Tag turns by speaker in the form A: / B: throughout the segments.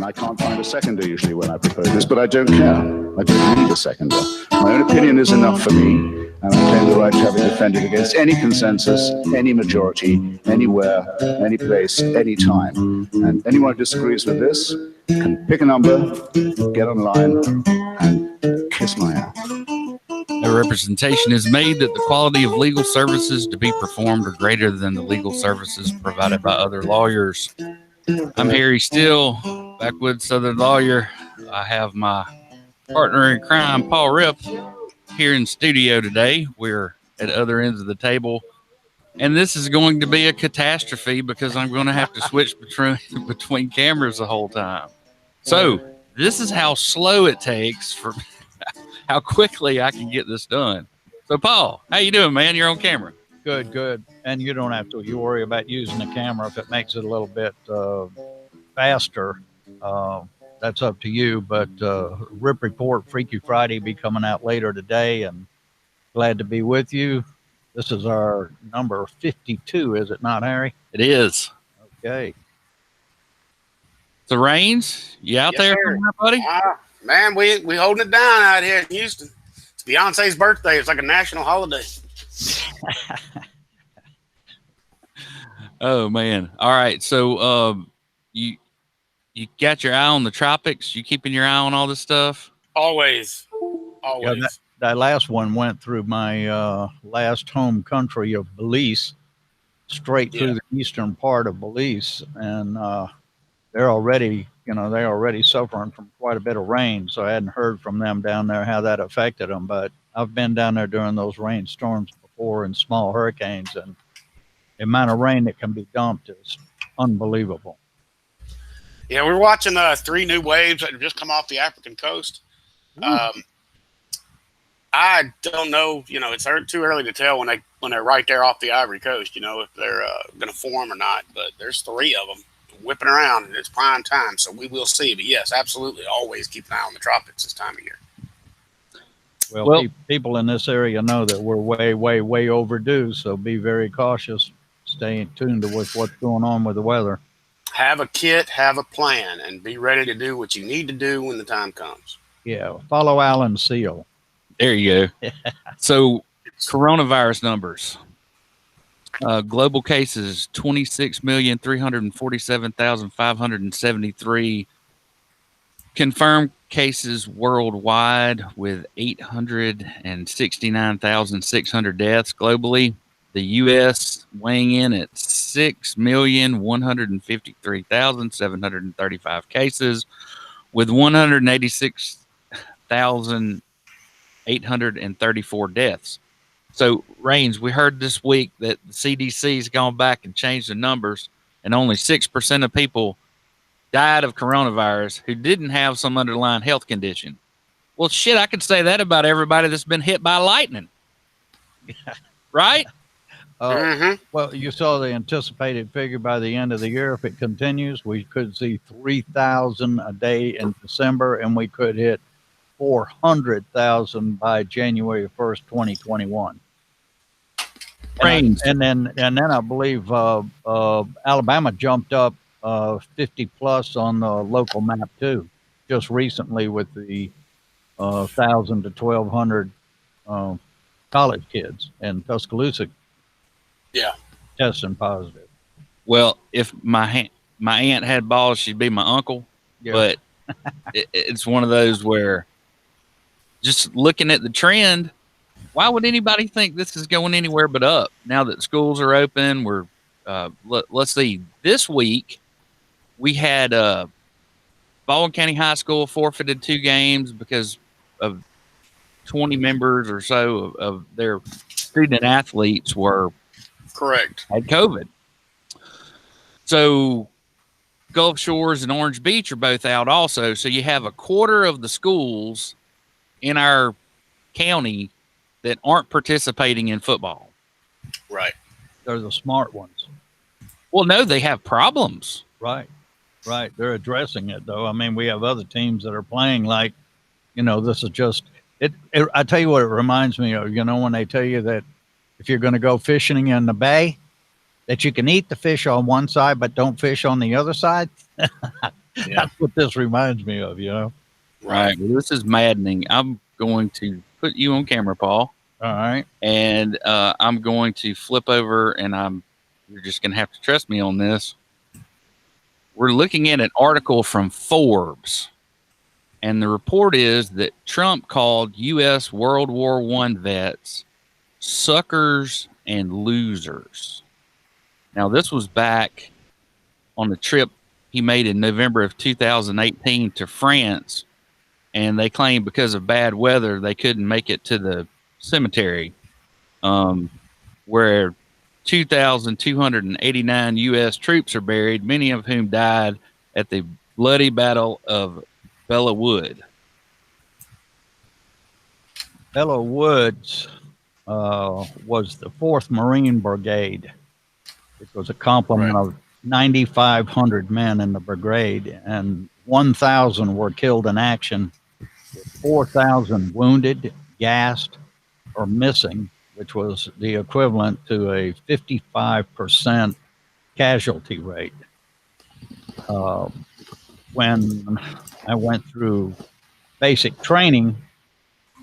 A: I can't find a seconder usually when I propose this, but I don't care. I don't need a seconder. My own opinion is enough for me, and I claim the right to have it defended against any consensus, any majority, anywhere, any place, any time. And anyone who disagrees with this can pick a number, get online, and kiss my ass.
B: No representation is made that the quality of legal services to be performed are greater than the legal services provided by other lawyers. I'm Harry Steele, Backwoods Southern lawyer. I have my partner in crime, Paul Ripp, here in studio today. We're at other ends of the table, and this is going to be a catastrophe because I'm going to have to switch between cameras the whole time. So this is how slow it takes for how quickly I can get this done. So, Paul, how you doing, man? You're on camera.
C: Good. And you don't have to. You worry about using the camera if it makes it a little bit faster. That's up to you. But Rip Report Freaky Friday be coming out later today, and glad to be with you. This is our number 52, is it not, Harry?
B: It is.
C: Okay.
B: So, Rains, you out there, buddy?
D: Man, we holding it down out here in Houston. It's Beyonce's birthday. It's like a national holiday.
B: Oh man! All right, so you got your eye on the tropics. You keeping your eye on all this stuff?
D: Always.
C: Yeah, that last one went through my last home country of Belize, straight through the eastern part of Belize, and they're already suffering from quite a bit of rain. So I hadn't heard from them down there how that affected them. But I've been down there during those rainstorms before in small hurricanes, and the amount of rain that can be dumped is unbelievable.
D: Yeah, we're watching 3 new waves that have just come off the African coast. I don't know, it's too early to tell when they're right there off the Ivory Coast, if they're going to form or not. But there's 3 of them whipping around, and it's prime time, so we will see. But yes, absolutely, always keep an eye on the tropics this time of year.
C: Well, people in this area know that we're way overdue, so be very cautious. Stay tuned to what's going on with the weather.
D: Have a kit, have a plan, and be ready to do what you need to do when the time comes.
C: Yeah, follow Alan Seal.
B: There you go. So, coronavirus numbers. Global cases, 26,347,573. Confirmed cases worldwide with 869,600 deaths globally. The U.S. weighing in at 6,153,735 cases with 186,834 deaths. So, Rains, we heard this week that the CDC's gone back and changed the numbers, and only 6% of people died of coronavirus who didn't have some underlying health condition. Well, shit, I could say that about everybody that's been hit by lightning. Right?
C: Well, you saw the anticipated figure by the end of the year. If it continues, we could see 3,000 a day in December, and we could hit 400,000 by January 1st, 2021. And then I believe Alabama jumped up 50 plus on the local map too, just recently with the 1,000 to 1,200 college kids in Tuscaloosa.
D: Yeah,
C: testing positive.
B: Well, if my aunt had balls, she'd be my uncle. Yeah. But it's one of those where just looking at the trend, why would anybody think this is going anywhere but up? Now that schools are open, we're let's see. This week we had Baldwin County High School forfeited 2 games because of 20 members or so of their student athletes had COVID. So Gulf Shores and Orange Beach are both out also. So you have a quarter of the schools in our county that aren't participating in football.
D: Right.
C: They're the smart ones.
B: Well, no, they have problems.
C: Right. They're addressing it, though. I mean, we have other teams that are playing like, this is just it. I tell you what it reminds me of, when they tell you that if you're going to go fishing in the bay, that you can eat the fish on one side, but don't fish on the other side.
D: Yeah.
C: That's what this reminds me of, you know?
B: Right. Well, this is maddening. I'm going to put you on camera, Paul,
C: All right.
B: and I'm going to flip over, and you're just going to have to trust me on this. We're looking at an article from Forbes, and the report is that Trump called U.S. World War I vets suckers and losers. Now, this was back on the trip he made in November of 2018 to France, and they claimed because of bad weather they couldn't make it to the cemetery, where 2,289 U.S. troops are buried, many of whom died at the bloody Battle of Belleau Wood.
C: Belleau Woods was the 4th Marine Brigade. It was a complement of 9,500 men in the brigade, and 1,000 were killed in action, 4,000 wounded, gassed, or missing, which was the equivalent to a 55% casualty rate. When I went through basic training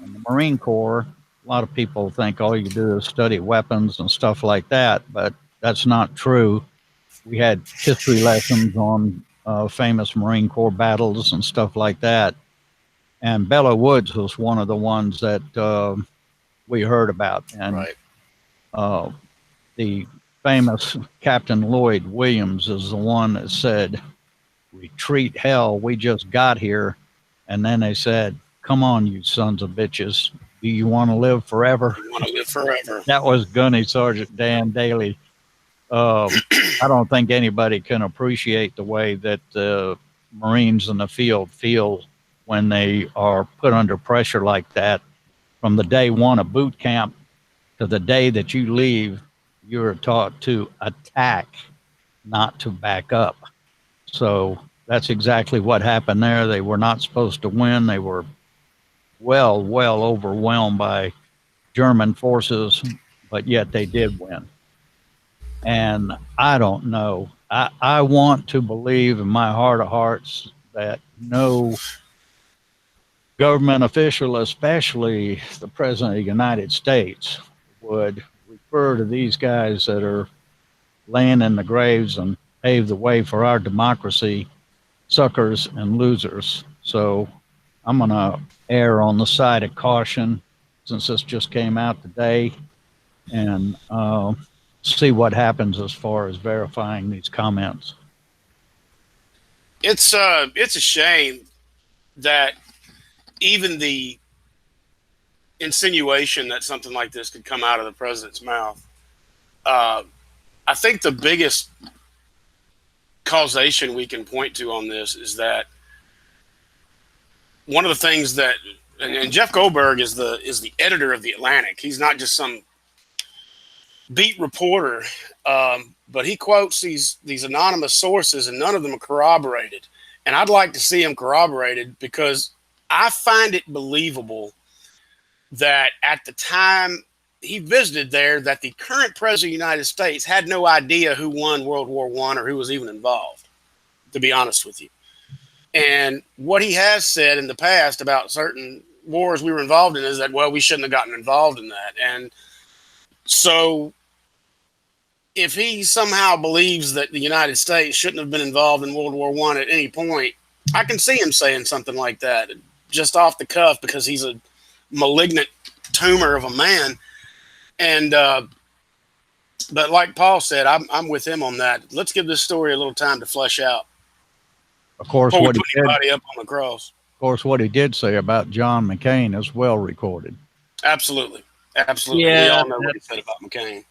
C: in the Marine Corps, a lot of people think all you do is study weapons and stuff like that, but that's not true. We had history lessons on famous Marine Corps battles and stuff like that. And Belleau Woods was one of the ones that we heard about. And the famous Captain Lloyd Williams is the one that said, "Retreat hell, we just got here." And then they said, "Come on, you sons of bitches. Do you want to live forever?"
D: You want to live forever.
C: That was Gunny Sergeant Dan Daly. I don't think anybody can appreciate the way that the Marines in the field feel when they are put under pressure like that. From the day one of boot camp to the day that you leave, you're taught to attack, not to back up. So that's exactly what happened there. They were not supposed to win. They were well overwhelmed by German forces, but yet they did win. And I don't know. I want to believe in my heart of hearts that no government official, especially the President of the United States, would refer to these guys that are laying in the graves and pave the way for our democracy, suckers and losers. So I'm going to err on the side of caution since this just came out today, and see what happens as far as verifying these comments.
D: It's a shame that even the insinuation that something like this could come out of the president's mouth. I think the biggest causation we can point to on this is that one of the things that, and Jeff Goldberg is the editor of the Atlantic. He's not just some beat reporter, but he quotes these anonymous sources, and none of them are corroborated. And I'd like to see them corroborated, because I find it believable that at the time he visited there, that the current president of the United States had no idea who won World War I or who was even involved, to be honest with you. And what he has said in the past about certain wars we were involved in is that, well, we shouldn't have gotten involved in that. And so if he somehow believes that the United States shouldn't have been involved in World War I at any point, I can see him saying something like that just off the cuff, because he's a malignant tumor of a man. And but like Paul said, I'm with him on that. Let's give this story a little time to flesh out.
C: Of course,
D: Before
C: what
D: we
C: he
D: put
C: did,
D: anybody up on the cross.
C: of course, what he did say about John McCain is well recorded.
D: Absolutely. Absolutely.
B: Yeah,
D: We all know what he said about McCain.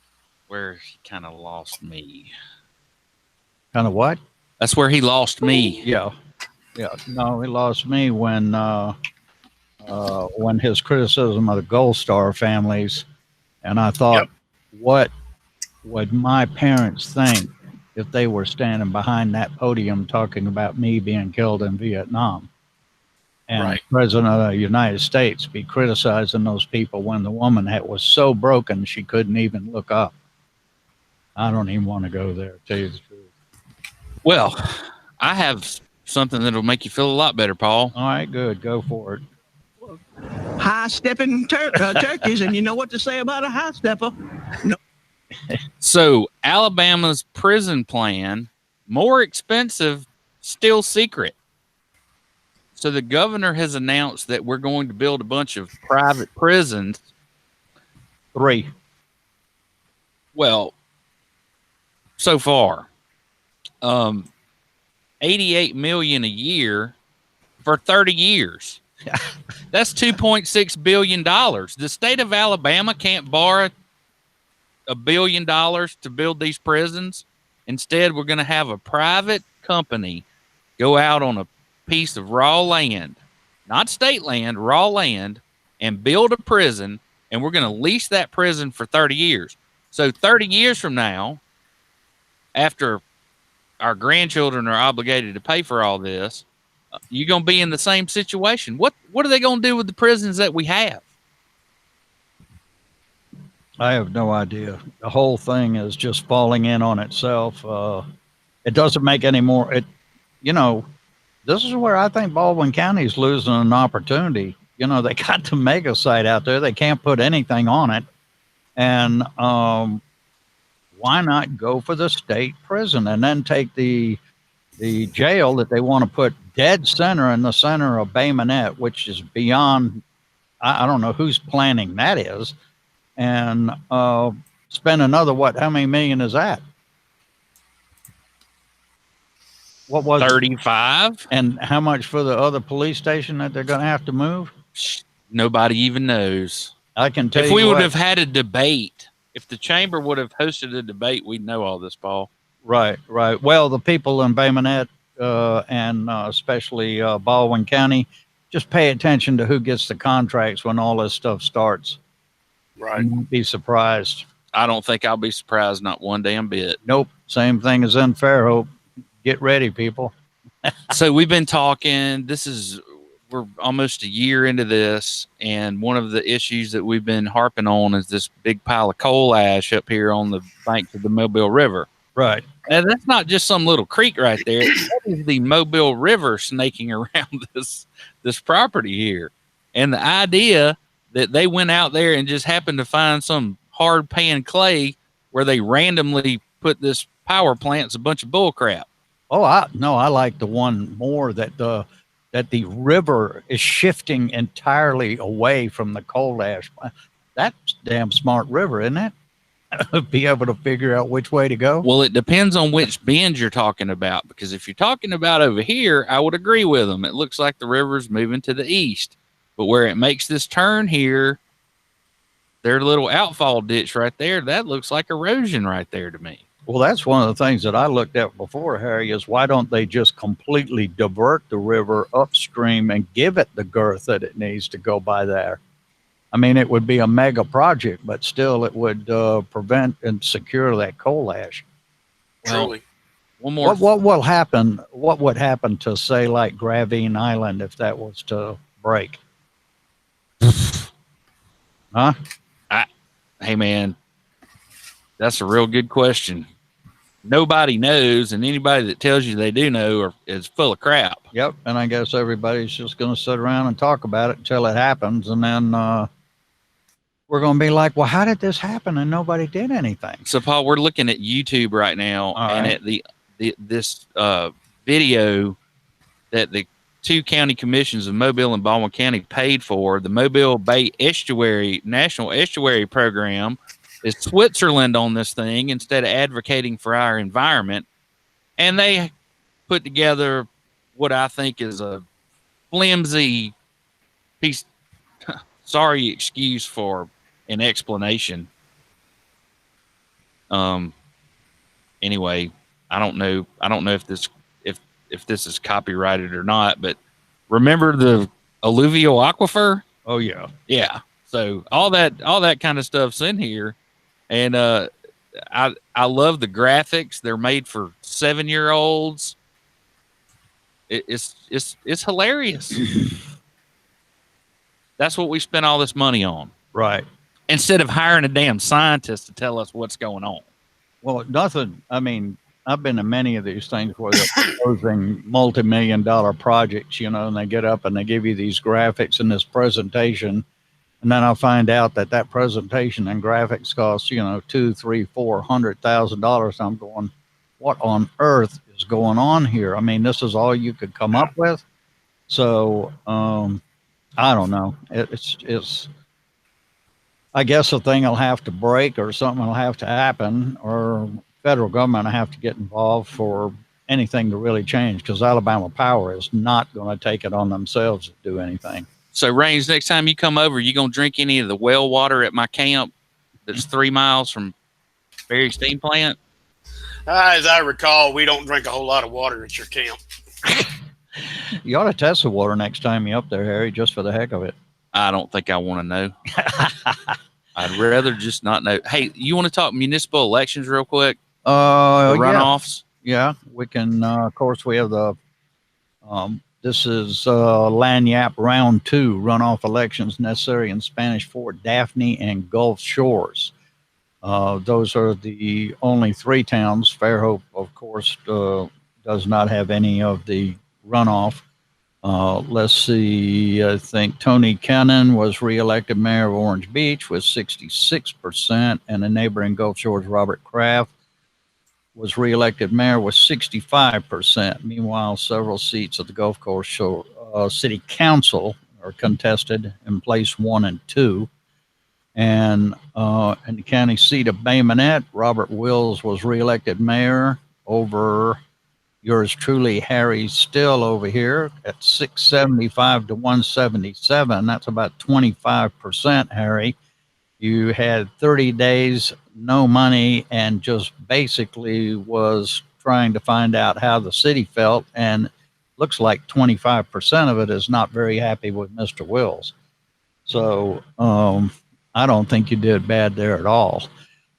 B: Where he kind of lost me.
C: Kind of what?
B: That's where he lost me.
C: Yeah. No, he lost me when his criticism of the Gold Star families, and I thought, what would my parents think if they were standing behind that podium talking about me being killed in Vietnam? And
D: Right.
C: the President of the United States be criticizing those people when the woman was so broken she couldn't even look up. I don't even want to go there, to tell you the truth.
B: Well, I have something that'll make you feel a lot better, Paul.
C: All right, good. Go for it.
E: High stepping turkeys, and you know what to say about a high stepper.
B: So Alabama's prison plan, more expensive, still secret. So the governor has announced that we're going to build a bunch of private prisons.
C: 3.
B: Well, so far, 88 million a year for 30 years. That's $2.6 billion. The state of Alabama can't borrow $1 billion to build these prisons. Instead, we're going to have a private company go out on a piece of raw land, not state land, raw land, and build a prison. And we're going to lease that prison for 30 years. So 30 years from now, after our grandchildren are obligated to pay for all this, you're going to be in the same situation. What are they going to do with the prisons that we have?
C: I have no idea. The whole thing is just falling in on itself. It doesn't make any more. This is where I think Baldwin County is losing an opportunity. They got the mega site out there. They can't put anything on it. And why not go for the state prison and then take the jail that they want to put dead center in the center of Bay Minette, which is beyond, I don't know whose planning that is, and spend another, how many million is that? What was
B: 35?
C: And how much for the other police station that they're going to have to move?
B: Nobody even knows.
C: I can tell you.
B: If we would
C: what.
B: have had a debate, if the chamber would have hosted a debate, we'd know all this, Paul.
C: Right. Well, the people in Bay Minette and especially Baldwin County, just pay attention to who gets the contracts when all this stuff starts.
D: Right.
C: You won't be surprised.
B: I don't think I'll be surprised, not one damn bit.
C: Nope. Same thing as in Fairhope. Get ready, people.
B: So we've been talking. We're almost a year into this, and one of the issues that we've been harping on is this big pile of coal ash up here on the banks of the Mobile River.
C: Right.
B: Now, that's not just some little creek right there. That is the Mobile River snaking around this property here. And the idea that they went out there and just happened to find some hard pan clay where they randomly put this power plant's a bunch of bull crap.
C: Oh, I like the one more that the river is shifting entirely away from the coal ash. That's a damn smart river, isn't it? Be able to figure out which way to go.
B: Well, it depends on which bend you're talking about, because if you're talking about over here, I would agree with them. It looks like the river's moving to the east, but where it makes this turn here, their little outfall ditch right there, that looks like erosion right there to me.
C: Well, that's one of the things that I looked at before, Harry, is why don't they just completely divert the river upstream and give it the girth that it needs to go by there? I mean, it would be a mega project, but still it would prevent and secure that coal ash.
D: Truly.
B: One more.
C: What will happen? What would happen to, say, like Gravine Island if that was to break? Huh?
B: Hey, man, that's a real good question. Nobody knows, and anybody that tells you they do know is full of crap.
C: Yep. And I guess everybody's just going to sit around and talk about it until it happens. And then we're going to be like, well, how did this happen? And nobody did anything.
B: So, Paul, we're looking at YouTube right now,
C: All
B: and
C: right.
B: at this video that the two county commissions of Mobile and Baldwin County paid for, the Mobile Bay Estuary National Estuary Program, is Switzerland on this thing instead of advocating for our environment. And they put together what I think is a flimsy piece, sorry excuse for an explanation. Anyway, I don't know if this is copyrighted or not, but remember the alluvial aquifer?
C: Oh, yeah.
B: Yeah. So all that kind of stuff's in here. And I love the graphics. They're made for 7-year-olds. It's hilarious. That's what we spent all this money on.
C: Right.
B: Instead of hiring a damn scientist to tell us what's going on.
C: Well, nothing. I mean, I've been to many of these things where they're proposing multi-million-dollar projects, and they get up and they give you these graphics and this presentation, and then I'll find out that that presentation and graphics cost, $200,000, $300,000, $400,000. I'm going, what on earth is going on here? I mean, this is all you could come up with. So I don't know. It's. I guess a thing will have to break, or something will have to happen, or federal government will have to get involved for anything to really change, because Alabama Power is not going to take it on themselves to do anything.
B: So, Raines, next time you come over, you going to drink any of the well water at my camp that's 3 miles from Berry Steam Plant?
D: As I recall, we don't drink a whole lot of water at your camp.
C: You ought to test the water next time you're up there, Harry, just for the heck of it.
B: I don't think I want to know. I'd rather just not know. Hey, you want to talk municipal elections real quick? The runoffs?
C: Yeah, we can. Of course, we have the, this is Lagniappe Round 2 runoff elections necessary in Spanish Fort, Daphne, and Gulf Shores. Those are the only 3 towns. Fairhope, of course, does not have any of the runoff. Let's see, I think Tony Kennan was reelected mayor of Orange Beach with 66%, and the neighboring Gulf Shores, Robert Kraft, was reelected mayor with 65%. Meanwhile, several seats of the Gulf Coast City Council are contested in place 1 and 2. And in the county seat of Bay Minette, Robert Wills was reelected mayor over yours truly, Harry Still, over here at 675 to 177. That's about 25%, Harry. You had 30 days, no money, and just basically was trying to find out how the city felt. And looks like 25% of it is not very happy with Mr. Wills. So I don't think you did bad there at all.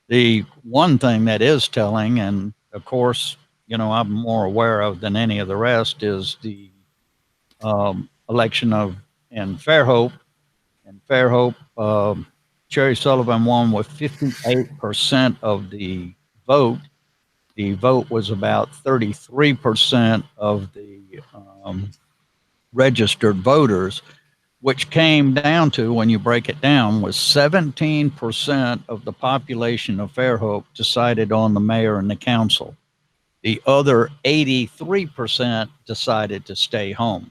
C: The one thing that is telling, and of course, I'm more aware of than any of the rest, is the election in Fairhope. In Fairhope, Cherry Sullivan won with 58% of the vote. The vote was about 33% of the registered voters, which came down to, when you break it down, was 17% of the population of Fairhope decided on the mayor and the council. The other 83% decided to stay home.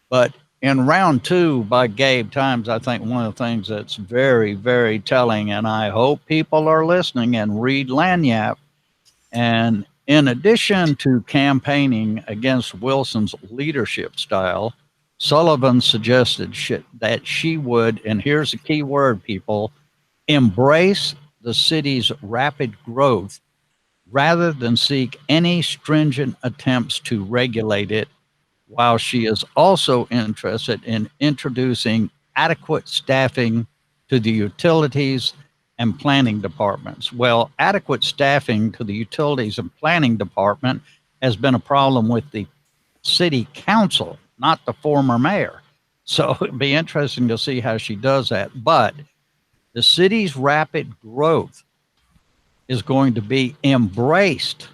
C: But in round 2 by Gabe Times, I think one of the things that's very, very telling, and I hope people are listening and read Lagniappe, and in addition to campaigning against Wilson's leadership style, Sullivan suggested that she would, and here's the key word, people, embrace the city's rapid growth rather than seek any stringent attempts to regulate it, while she is also interested in introducing adequate staffing to the utilities and planning departments. Well, adequate staffing to the utilities and planning department has been a problem with the city council, not the former mayor. So it'd be interesting to see how she does that. But the city's rapid growth is going to be embraced,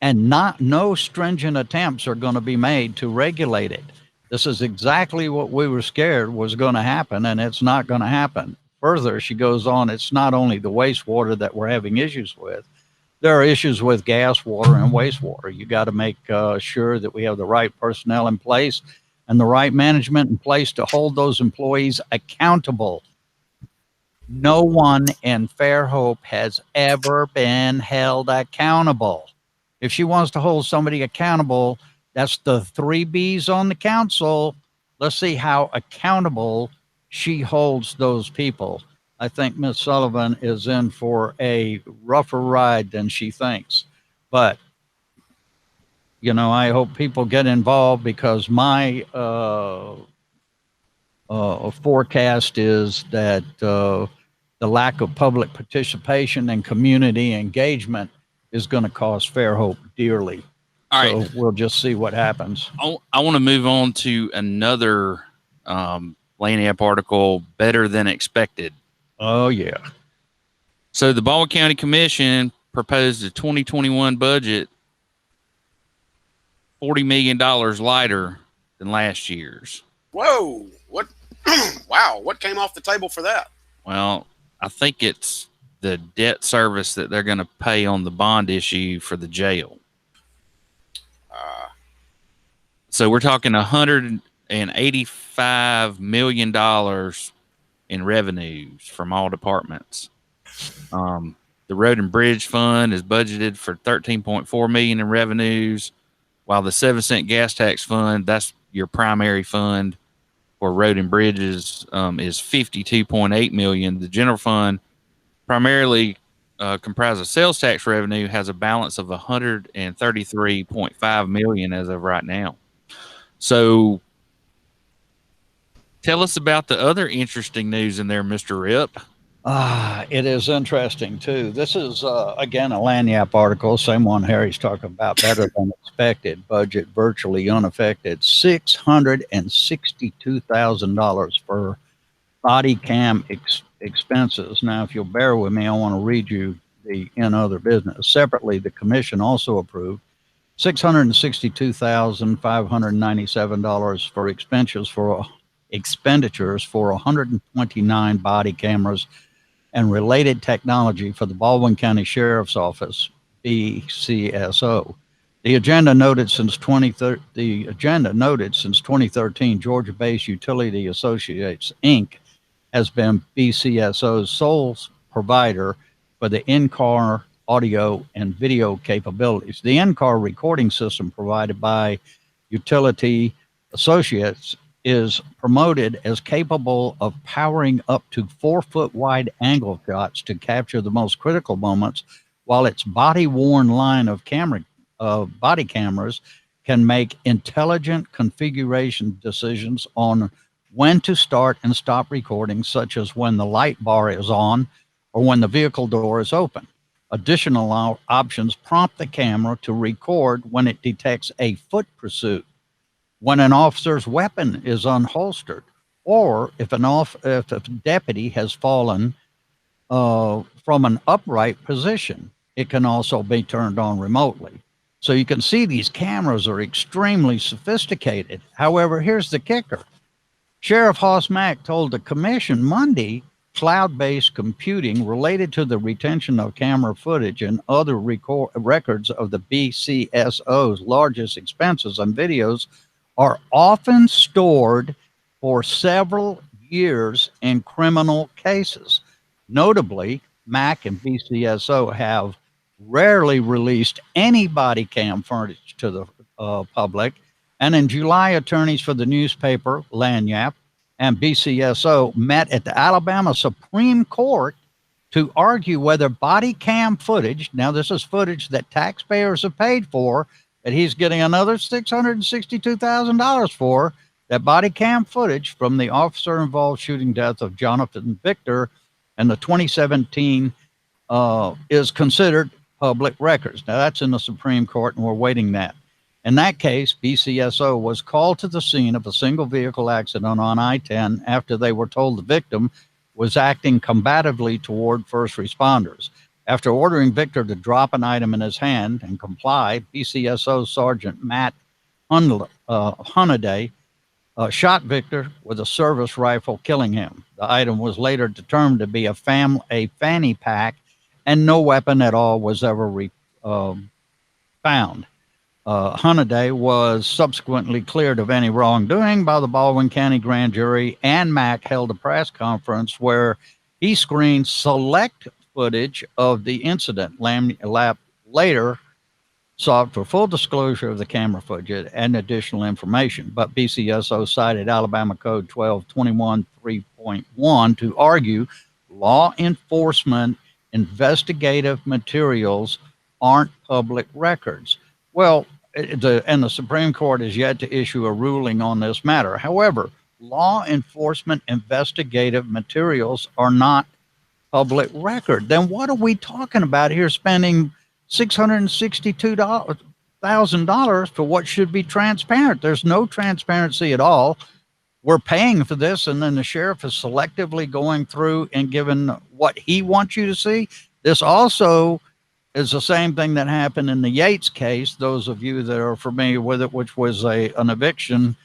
C: and no stringent attempts are going to be made to regulate it. This is exactly what we were scared was going to happen, and it's not going to happen. Further, she goes on, it's not only the wastewater that we're having issues with. There are issues with gas, water, and wastewater. You got to make sure that we have the right personnel in place and the right management in place to hold those employees accountable. No one in Fairhope has ever been held accountable. If she wants to hold somebody accountable, that's the 3 Bs on the council. Let's see how accountable she holds those people. I think Ms. Sullivan is in for a rougher ride than she thinks. But, I hope people get involved, because my forecast is that the lack of public participation and community engagement is going to cost Fairhope dearly.
B: All right.
C: So we'll just see what happens.
B: I want to move on to another Lagniappe article, Better Than Expected.
C: Oh, yeah.
B: So the Baldwin County Commission proposed a 2021 budget $40 million lighter than last year's.
D: Whoa! What? Wow! What came off the table for that?
B: Well, I think it's the debt service that they're going to pay on the bond issue for the jail. So we're talking $185 million in revenues from all departments. The Road and Bridge Fund is budgeted for $13.4 million in revenues, while the 7-cent gas tax fund, that's your primary fund for road and bridges, is $52.8 million. The general fund, primarily comprised of sales tax revenue, has a balance of $133.5 million as of right now. So tell us about the other interesting news in there, Mr. Rip.
C: It is interesting too. This is again a Lagniappe article, same one Harry's talking about. Better than expected. Budget virtually unaffected. $662,000 for body cam expenses. Now, if you'll bear with me, I want to read you the in other business. Separately, the commission also approved $662,597 for expenditures for 129 body cameras and related technology for the Baldwin County Sheriff's Office, BCSO. The agenda noted since 2013, Georgia-based Utility Associates, Inc. has been BCSO's sole provider for the in-car audio and video capabilities. The in-car recording system provided by Utility Associates is promoted as capable of powering up to 4-foot wide angle shots to capture the most critical moments, while its body-worn line of body cameras can make intelligent configuration decisions on when to start and stop recording, such as when the light bar is on or when the vehicle door is open. Additional options prompt the camera to record when it detects a foot pursuit, when an officer's weapon is unholstered, or if a deputy has fallen from an upright position. It can also be turned on remotely. So you can see these cameras are extremely sophisticated. However, here's the kicker. Sheriff Hoss Mack told the commission Monday cloud-based computing related to the retention of camera footage and other records of the BCSO's largest expenses and videos are often stored for several years in criminal cases. Notably, Mack and BCSO have rarely released any body cam footage to the public. And in July, attorneys for the newspaper Lagniappe and BCSO met at the Alabama Supreme Court to argue whether body cam footage, now this is footage that taxpayers have paid for, that he's getting another $662,000 for, that body cam footage from the officer-involved shooting death of Jonathan Victor in the 2017 is considered public records. Now, that's in the Supreme Court, and we're waiting that. In that case, BCSO was called to the scene of a single vehicle accident on I-10 after they were told the victim was acting combatively toward first responders. After ordering Victor to drop an item in his hand and comply, BCSO Sergeant Matt Hunaday shot Victor with a service rifle, killing him. The item was later determined to be a fanny pack, and no weapon at all was ever found. Hunaday was subsequently cleared of any wrongdoing by the Baldwin County grand jury, and Mack held a press conference where he screened select footage of the incident. Lagniappe later sought for full disclosure of the camera footage and additional information, but BCSO cited Alabama Code 1221 3.1 to argue law enforcement investigative materials aren't public records. Well, the Supreme Court has yet to issue a ruling on this matter. However, law enforcement investigative materials are not public record. Then what are we talking about here, spending $662,000 for what should be transparent? There's no transparency at all. We're paying for this, and then the sheriff is selectively going through and giving what he wants you to see. This also is the same thing that happened in the Yates case. Those of you that are familiar with it, which was an eviction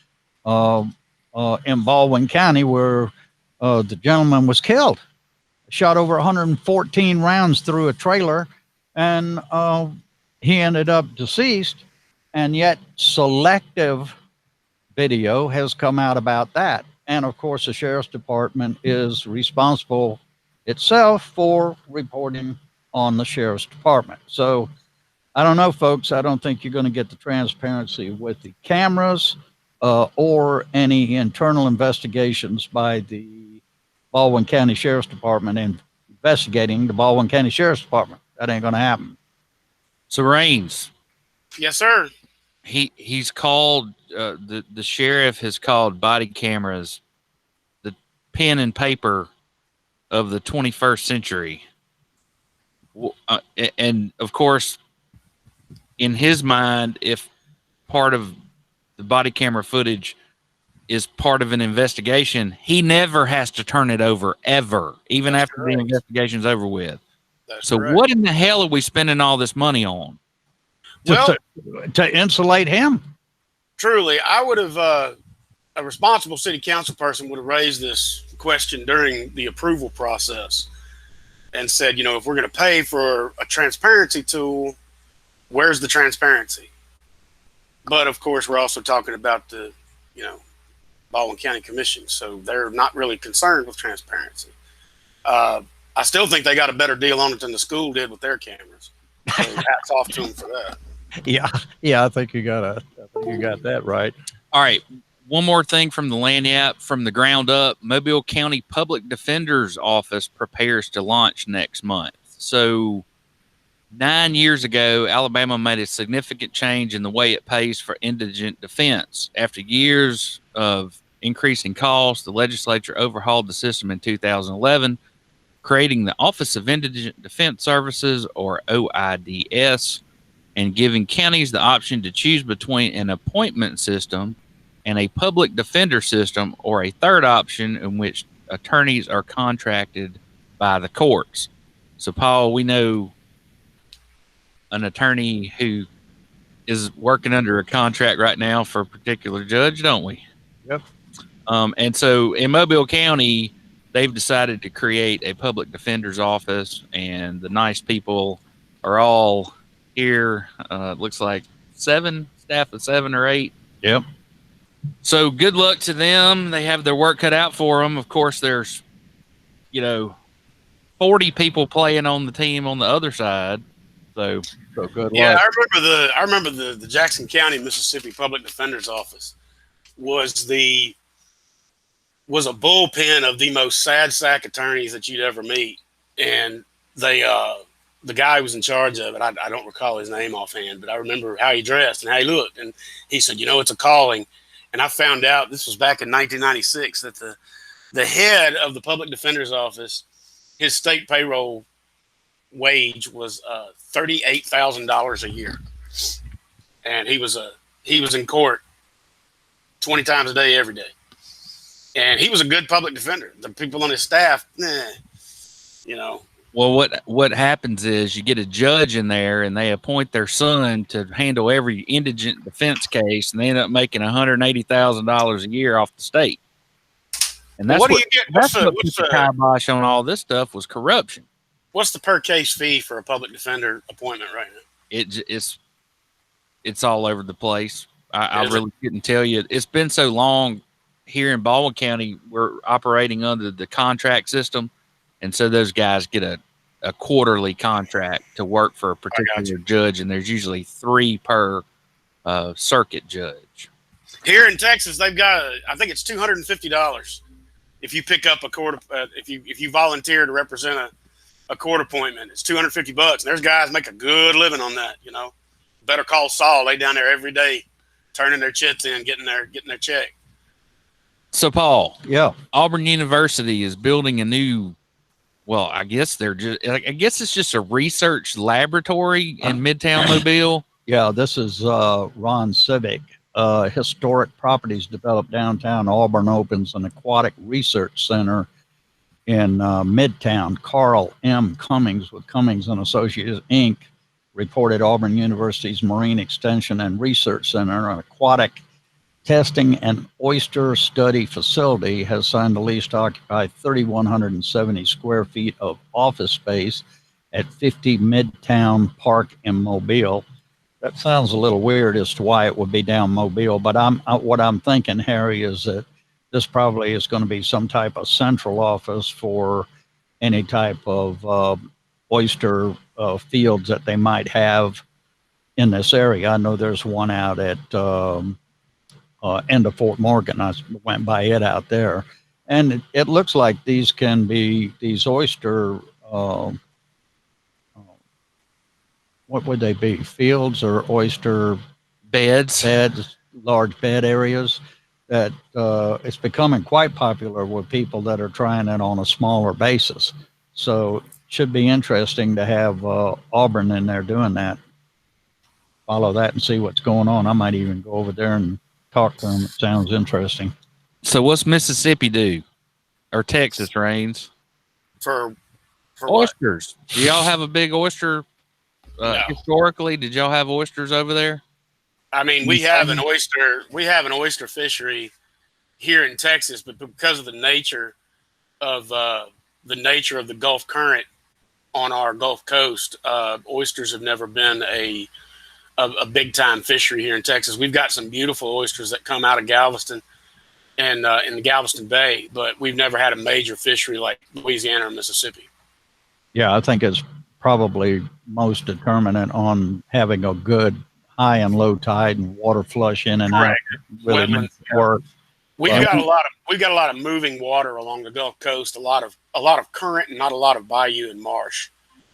C: in Baldwin County, where the gentleman was killed, shot over 114 rounds through a trailer, and he ended up deceased. And yet, selective video has come out about that. And of course, the sheriff's department is responsible itself for reporting on the sheriff's department. So I don't know, folks. I don't think you're going to get the transparency with the cameras or any internal investigations by the Baldwin County Sheriff's Department and investigating the Baldwin County Sheriff's Department. That ain't going to happen.
B: So Raines,
D: Yes, sir.
B: he's called the sheriff has called body cameras the pen and paper of the 21st century. And of course, in his mind, if part of the body camera footage is part of an investigation, he never has to turn it over ever, even
D: That's
B: after
D: correct.
B: the investigation's over with.
D: That's
B: So
D: correct.
B: what in the hell are we spending all this money on?
D: Well,
C: To insulate him.
D: truly, I would have, a responsible city council person would have raised this question during the approval process and said, you know, if we're going to pay for a transparency tool, where's the transparency? But of course, we're also talking about the, you know, Baldwin County Commission, so they're not really concerned with transparency. I still think they got a better deal on it than the school did with their cameras. So hats off to them for that.
C: Yeah. I think you got that right.
B: All right. One more thing from the Lagniappe, from the ground up. Mobile County Public Defender's Office prepares to launch next month. So 9 years ago, Alabama made a significant change in the way it pays for indigent defense. After years of increasing costs, the legislature overhauled the system in 2011, creating the Office of Indigent Defense Services, or OIDS, and giving counties the option to choose between an appointment system and a public defender system, or a third option in which attorneys are contracted by the courts. So, Paul, we know an attorney who is working under a contract right now for a particular judge, don't we?
C: Yep.
B: And so in Mobile County, they've decided to create a public defender's office, and the nice people are all here. It looks like staff of 7 or 8.
C: Yep.
B: So good luck to them. They have their work cut out for them. Of course, there's, 40 people playing on the team on the other side. So
C: good
D: Yeah,
C: luck.
D: I remember the Jackson County, Mississippi Public Defender's Office was a bullpen of the most sad sack attorneys that you'd ever meet. And they, the guy who was in charge of it, I don't recall his name offhand, but I remember how he dressed and how he looked. And he said, it's a calling. And I found out, this was back in 1996, that the head of the Public Defender's Office, his state payroll wage was $38,000 a year. And he was in court 20 times a day, every day. And he was a good public defender. The people on his staff,
B: Well, what happens is you get a judge in there, and they appoint their son to handle every indigent defense case, and they end up making $180,000 a year off the state. And that's
D: what do
B: what,
D: you get?
B: that's what put the kibosh on all this stuff was corruption.
D: What's the per case fee for a public defender appointment right now?
B: It's all over the place. I
D: Is it?
B: really couldn't tell you. It's been so long here in Baldwin County. We're operating under the contract system. And so those guys get a quarterly contract to work for a particular judge, and there's usually 3 per circuit judge.
D: Here in Texas, they've got I think it's $250 if you pick up a court. If you volunteer to represent a court appointment, it's $250, and there's guys make a good living on that. Better call Saul. They down there every day, turning their chits in, getting their check.
B: So, Paul,
C: Yeah.
B: Auburn University is building a new. Well, I guess it's just a research laboratory in Midtown Mobile.
C: Yeah, this is Ron Civic. Historic Properties developed downtown Auburn opens an aquatic research center in Midtown. Carl M. Cummings with Cummings and Associates, Inc. reported Auburn University's Marine Extension and Research Center, an aquatic testing and oyster study facility, has signed a lease to occupy 3,170 square feet of office space at 50 Midtown Park in Mobile. That sounds a little weird as to why it would be down Mobile, but what I'm thinking, Harry, is that this probably is going to be some type of central office for any type of oyster fields that they might have in this area. I know there's one out at end of Fort Morgan. I went by it out there, and it looks like these can be these oyster. What would they be? Fields or oyster
B: Beds.
C: large bed areas that it's becoming quite popular with people that are trying it on a smaller basis. So it should be interesting to have Auburn in there doing that. Follow that and see what's going on. I might even go over there and talk to them. It sounds interesting.
B: So what's Mississippi do? Or Texas, Rains?
D: For what?
B: Oysters. Do y'all have a big oyster?
D: No.
B: Historically, did y'all have oysters over there?
D: I mean, we have an oyster fishery here in Texas, but because of the nature of the Gulf current on our Gulf Coast, oysters have never been a big time fishery here in Texas. We've got some beautiful oysters that come out of Galveston and in the Galveston Bay, but we've never had a major fishery like Louisiana or Mississippi.
C: Yeah, I think it's probably most determinant on having a good high and low tide and water flush in and
D: Correct.
C: out. Really
D: Wetlands,
C: makes it work.
D: We've got a lot of moving water along the Gulf Coast, a lot of current and not a lot of bayou and marsh.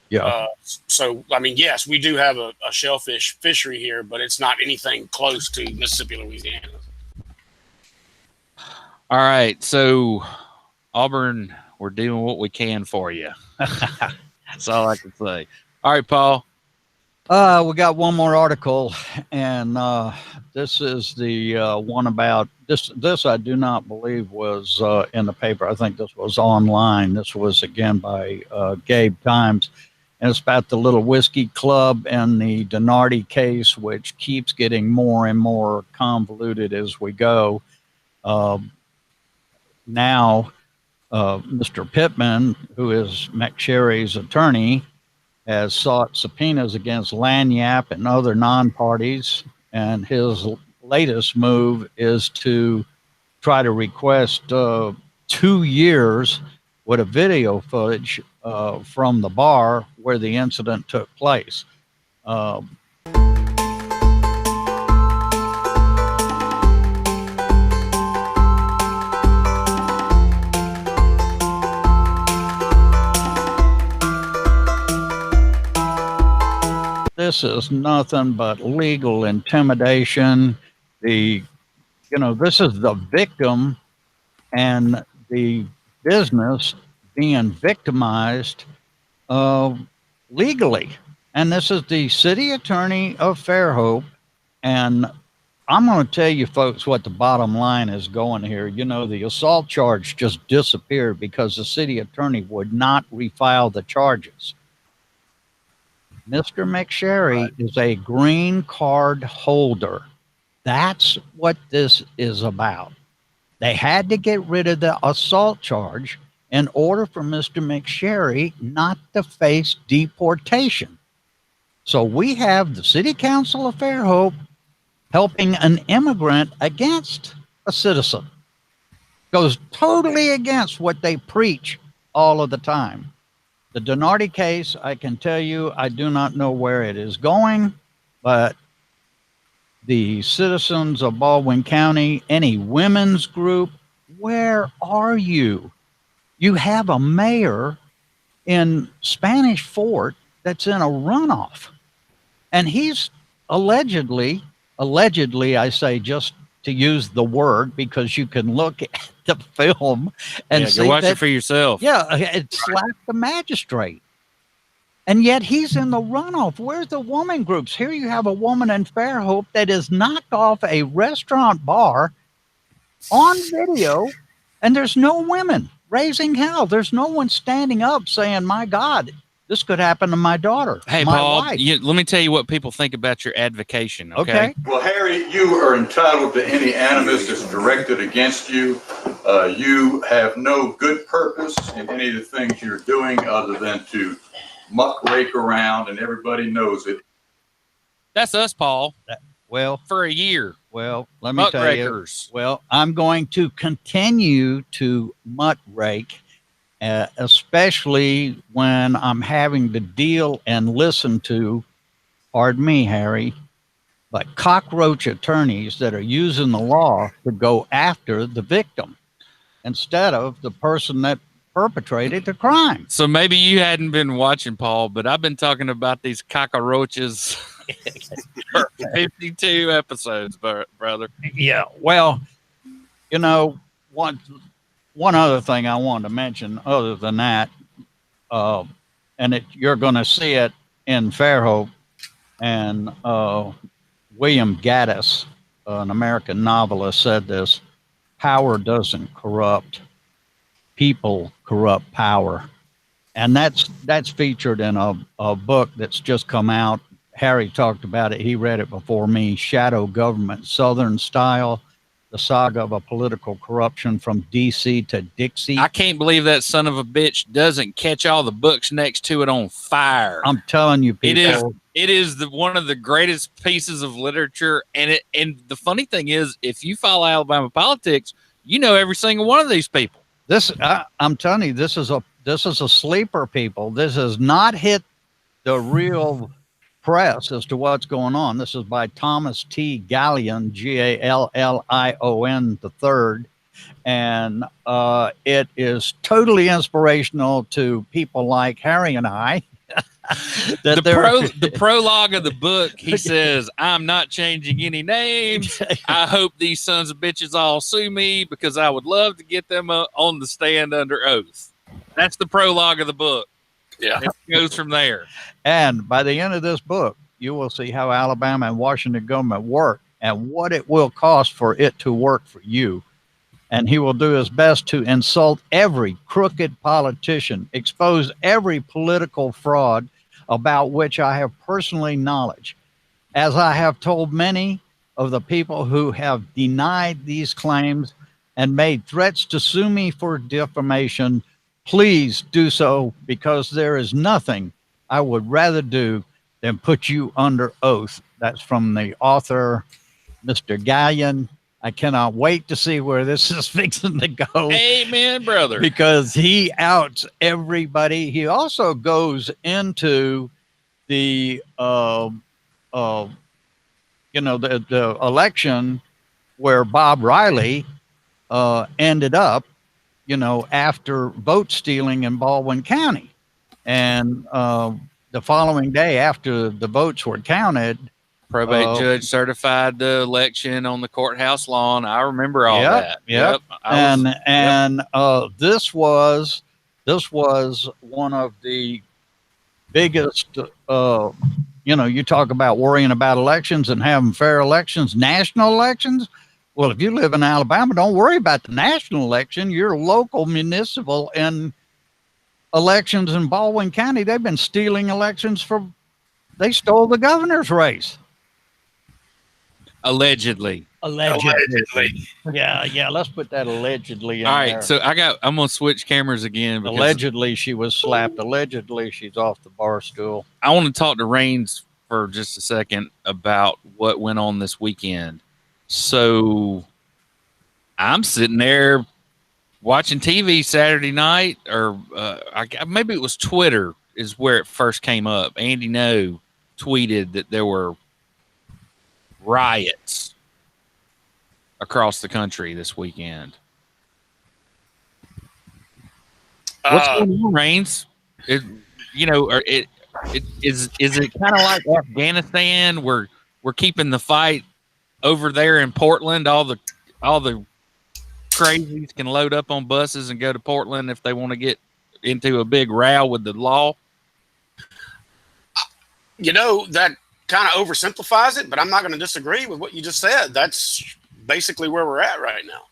C: Yeah.
D: So I mean, yes, we do have a shellfish fishery here, but it's not anything close to Mississippi, Louisiana.
B: All right. So, Auburn, we're doing what we can for you. That's all I can say. All right, Paul.
C: We got one more article, and this is the one about this. This I do not believe was in the paper. I think this was online. This was again by Gabe Times, and it's about the Little Whiskey Club and the Donardi case, which keeps getting more and more convoluted as we go. Now, Mr. Pittman, who is McSherry's attorney, has sought subpoenas against Lagniappe and other non-parties, and his latest move is to try to request 2 years with a video footage from the bar where the incident took place. This is nothing but legal intimidation. This is the victim and the business being victimized legally. And this is the city attorney of Fairhope. And I'm going to tell you folks what the bottom line is going here. The assault charge just disappeared because the city attorney would not refile the charges. Mr. McSherry is a green card holder. That's what this is about. They had to get rid of the assault charge in order for Mr. McSherry not to face deportation. So we have the City Council of Fairhope helping an immigrant against a citizen. Goes totally against what they preach all of the time. The Donardi case, I can tell you, I do not know where it is going, but the citizens of Baldwin County, any women's group, where are you? You have a mayor in Spanish Fort that's in a runoff, and he's allegedly, I say just to use the word because you can look at the film and see
B: watch it for yourself.
C: Yeah, it slapped the magistrate. And yet he's in the runoff. Where's the woman groups? Here you have a woman in Fairhope that has knocked off a restaurant bar on video, and there's no women raising hell. There's no one standing up saying, my God, This could happen to my daughter.
B: Hey,
C: my
B: Paul,
C: wife.
B: let me tell you what people think about your advocation. Okay.
F: Well, Harry, you are entitled to any animus that's directed against you. You have no good purpose in any of the things you're doing other than to muck rake around, and everybody knows it.
B: That's us, Paul,
C: Well,
B: for a year.
C: well, let me tell you.
B: Muckrakers.
C: Well, I'm going to continue to muck rake, especially when I'm having to deal and listen to, pardon me, Harry, but cockroach attorneys that are using the law to go after the victim instead of the person that perpetrated the crime.
B: So maybe you hadn't been watching, Paul, but I've been talking about these cockroaches for 52 episodes, brother.
C: Yeah. Well, you know, one other thing I wanted to mention other than that, and you're going to see it in Fairhope, and William Gaddis, an American novelist, said this: power doesn't corrupt, people corrupt power. And that's featured in a book that's just come out. Harry talked about it. He read it before me. Shadow Government, Southern Style, the saga of a political corruption from D.C. to Dixie.
B: I can't believe that son of a bitch doesn't catch all the books next to it on fire.
C: I'm telling you, people.
B: It is one of the greatest pieces of literature. And the funny thing is, if you follow Alabama politics, you know every single one of these people.
C: I'm telling you, this is a sleeper, people. This has not hit the real press as to what's going on. This is by Thomas T. Gallion, Gallion III, and it is totally inspirational to people like Harry and I.
B: The prologue of the book, he says, "I'm not changing any names. I hope these sons of bitches all sue me because I would love to get them on the stand under oath." That's the prologue of the book.
D: Yeah.
B: It goes from there.
C: And by the end of this book, you will see how Alabama and Washington government work and what it will cost for it to work for you. And he will do his best to insult every crooked politician, expose every political fraud about which I have personally knowledge. As I have told many of the people who have denied these claims and made threats to sue me for defamation, please do so, because there is nothing I would rather do than put you under oath. That's from the author, Mr. Gallion. I cannot wait to see where this is fixing to go.
B: Amen, brother.
C: Because he outs everybody. He also goes into the, the election where Bob Riley ended up, after vote stealing in Baldwin County. And the following day after the votes were counted,
B: probate judge certified the election on the courthouse lawn. I remember all that.
C: Yep. This was one of the biggest, you talk about worrying about elections and having fair elections, national elections. Well, if you live in Alabama, don't worry about the national election. Your local, municipal, and elections in Baldwin County, they've been stealing elections they stole the governor's race.
B: Allegedly.
C: Yeah. Let's put that allegedly in
B: All right.
C: there.
B: So I'm going to switch cameras again. Because
C: Allegedly, she was slapped. Allegedly, she's off the bar stool.
B: I want to talk to Raines for just a second about what went on this weekend. So I'm sitting there watching TV Saturday night, or maybe it was Twitter is where it first came up. Andy No tweeted that there were riots across the country this weekend. What's going on, Raines? Is it kind of like Afghanistan where we're keeping the fight over there in Portland? All the crazies can load up on buses and go to Portland if they want to get into a big row with the law.
D: That kind of oversimplifies it, but I'm not going to disagree with what you just said. That's basically where we're at right now.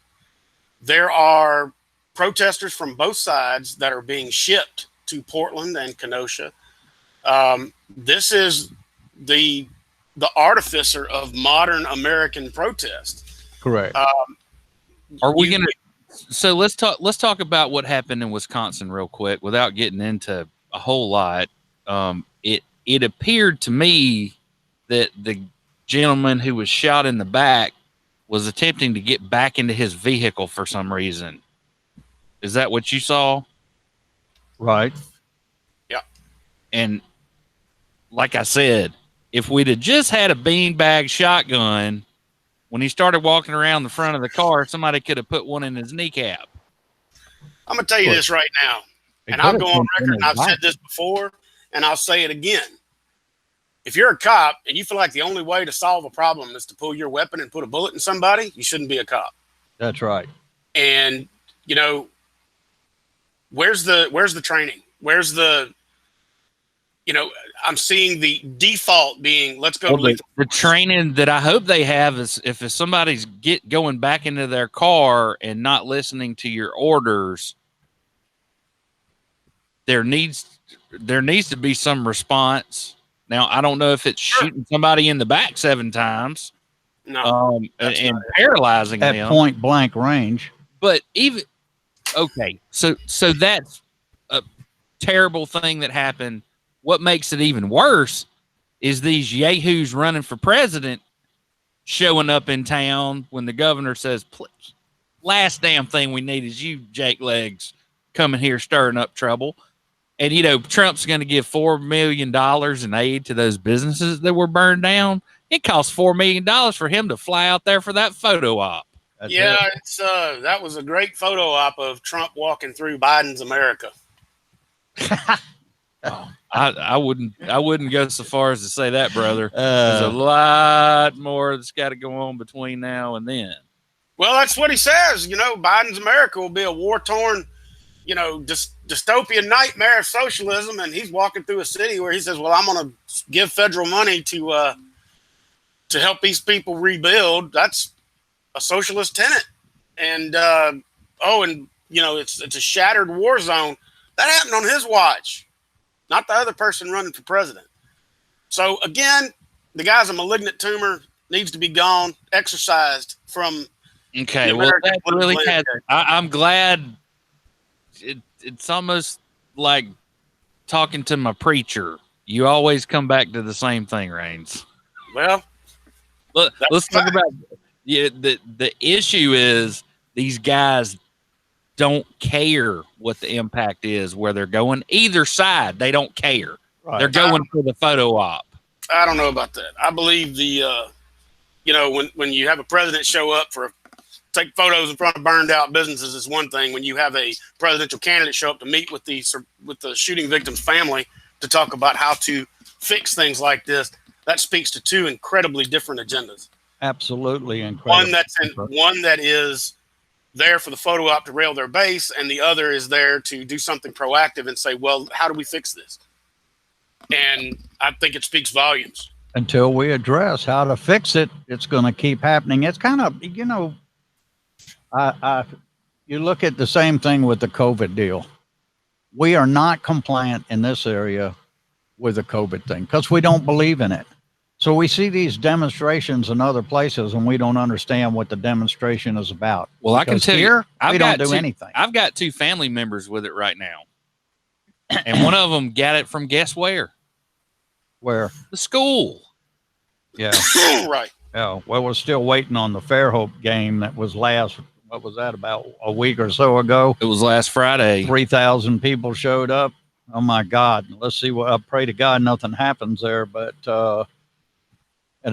D: There are protesters from both sides that are being shipped to Portland and Kenosha This is the artificer of modern American protest.
C: Correct.
B: Are we
D: You-
B: gonna? So let's talk about what happened in Wisconsin real quick without getting into a whole lot. It appeared to me that the gentleman who was shot in the back was attempting to get back into his vehicle for some reason. Is that what you saw?
C: Right.
B: And like I said, if we'd have just had a beanbag shotgun when he started walking around the front of the car, somebody could have put one in his kneecap.
D: I'm gonna tell you this right now, and I'll go on record, and I've said this before, and I'll say it again. If you're a cop and you feel like the only way to solve a problem is to pull your weapon and put a bullet in somebody, you shouldn't be a cop.
C: That's right.
D: And you know, where's the training? Where's the, you know, I'm seeing the default being let's go to lethal.
B: The training that I hope they have is if somebody's going back into their car and not listening to your orders, there needs to be some response. Now, I don't know if it's shooting somebody in the back 7 times,
D: No,
B: and paralyzing
C: At
B: them.
C: point blank range.
B: But even okay, so that's a terrible thing that happened. What makes it even worse is these yahoos running for president showing up in town when the governor says, "Please, last damn thing we need is you, Jake Legs, coming here stirring up trouble." And, you know, Trump's going to give $4 million in aid to those businesses that were burned down. It cost $4 million for him to fly out there for that photo op.
C: That's
D: yeah,
C: it.
D: it's that was a great photo op of Trump walking through Biden's America.
B: I wouldn't go so far as to say that, brother. There's a lot more that's got to go on between now and then.
D: Well, that's what he says. You know, Biden's America will be a war-torn, you know, dystopian nightmare of socialism, and he's walking through a city where he says, "Well, I'm going to give federal money to help these people rebuild." That's a socialist tenet, and and you know, it's a shattered war zone. That happened on his watch, not the other person running for president. So again, the guy's a malignant tumor, needs to be gone, exorcised from.
B: Okay,
D: the
B: well,
D: American
B: that really
D: political
B: has. I'm glad. It's almost like talking to my preacher. You always come back to the same thing, Rains.
D: Well,
B: Let's talk about the issue is these guys don't care what the impact is where they're going. Either side, they don't care.
C: Right.
B: They're going for the photo op.
D: I don't know about that. I believe the, you know, when you have a president show up take photos in front of burned out businesses is one thing. When you have a presidential candidate show up to meet with the shooting victim's family to talk about how to fix things like this, that speaks to 2 incredibly different agendas.
C: Absolutely incredible.
D: One that is there for the photo op to rail their base, and the other is there to do something proactive and say, well, how do we fix this? And I think it speaks volumes.
C: Until we address how to fix it, it's going to keep happening. It's kind of, you know, you look at the same thing with the COVID deal. We are not compliant in this area with the COVID thing because we don't believe in it. So we see these demonstrations in other places and we don't understand what the demonstration is about.
B: Well, I can
C: Because
B: tell you,
C: here,
B: I've
C: we don't
B: got
C: do
B: two-
C: anything.
B: I've got 2 family members with it right now. And one of them got it from guess where?
C: Where,
B: The school.
C: yeah,
D: Right.
C: yeah. Well, we're still waiting on the Fairhope game that was what was that, about a week or so ago?
B: It was last Friday.
C: 3,000 people showed up. Oh my God. Let's see what, I pray to God nothing happens there, but it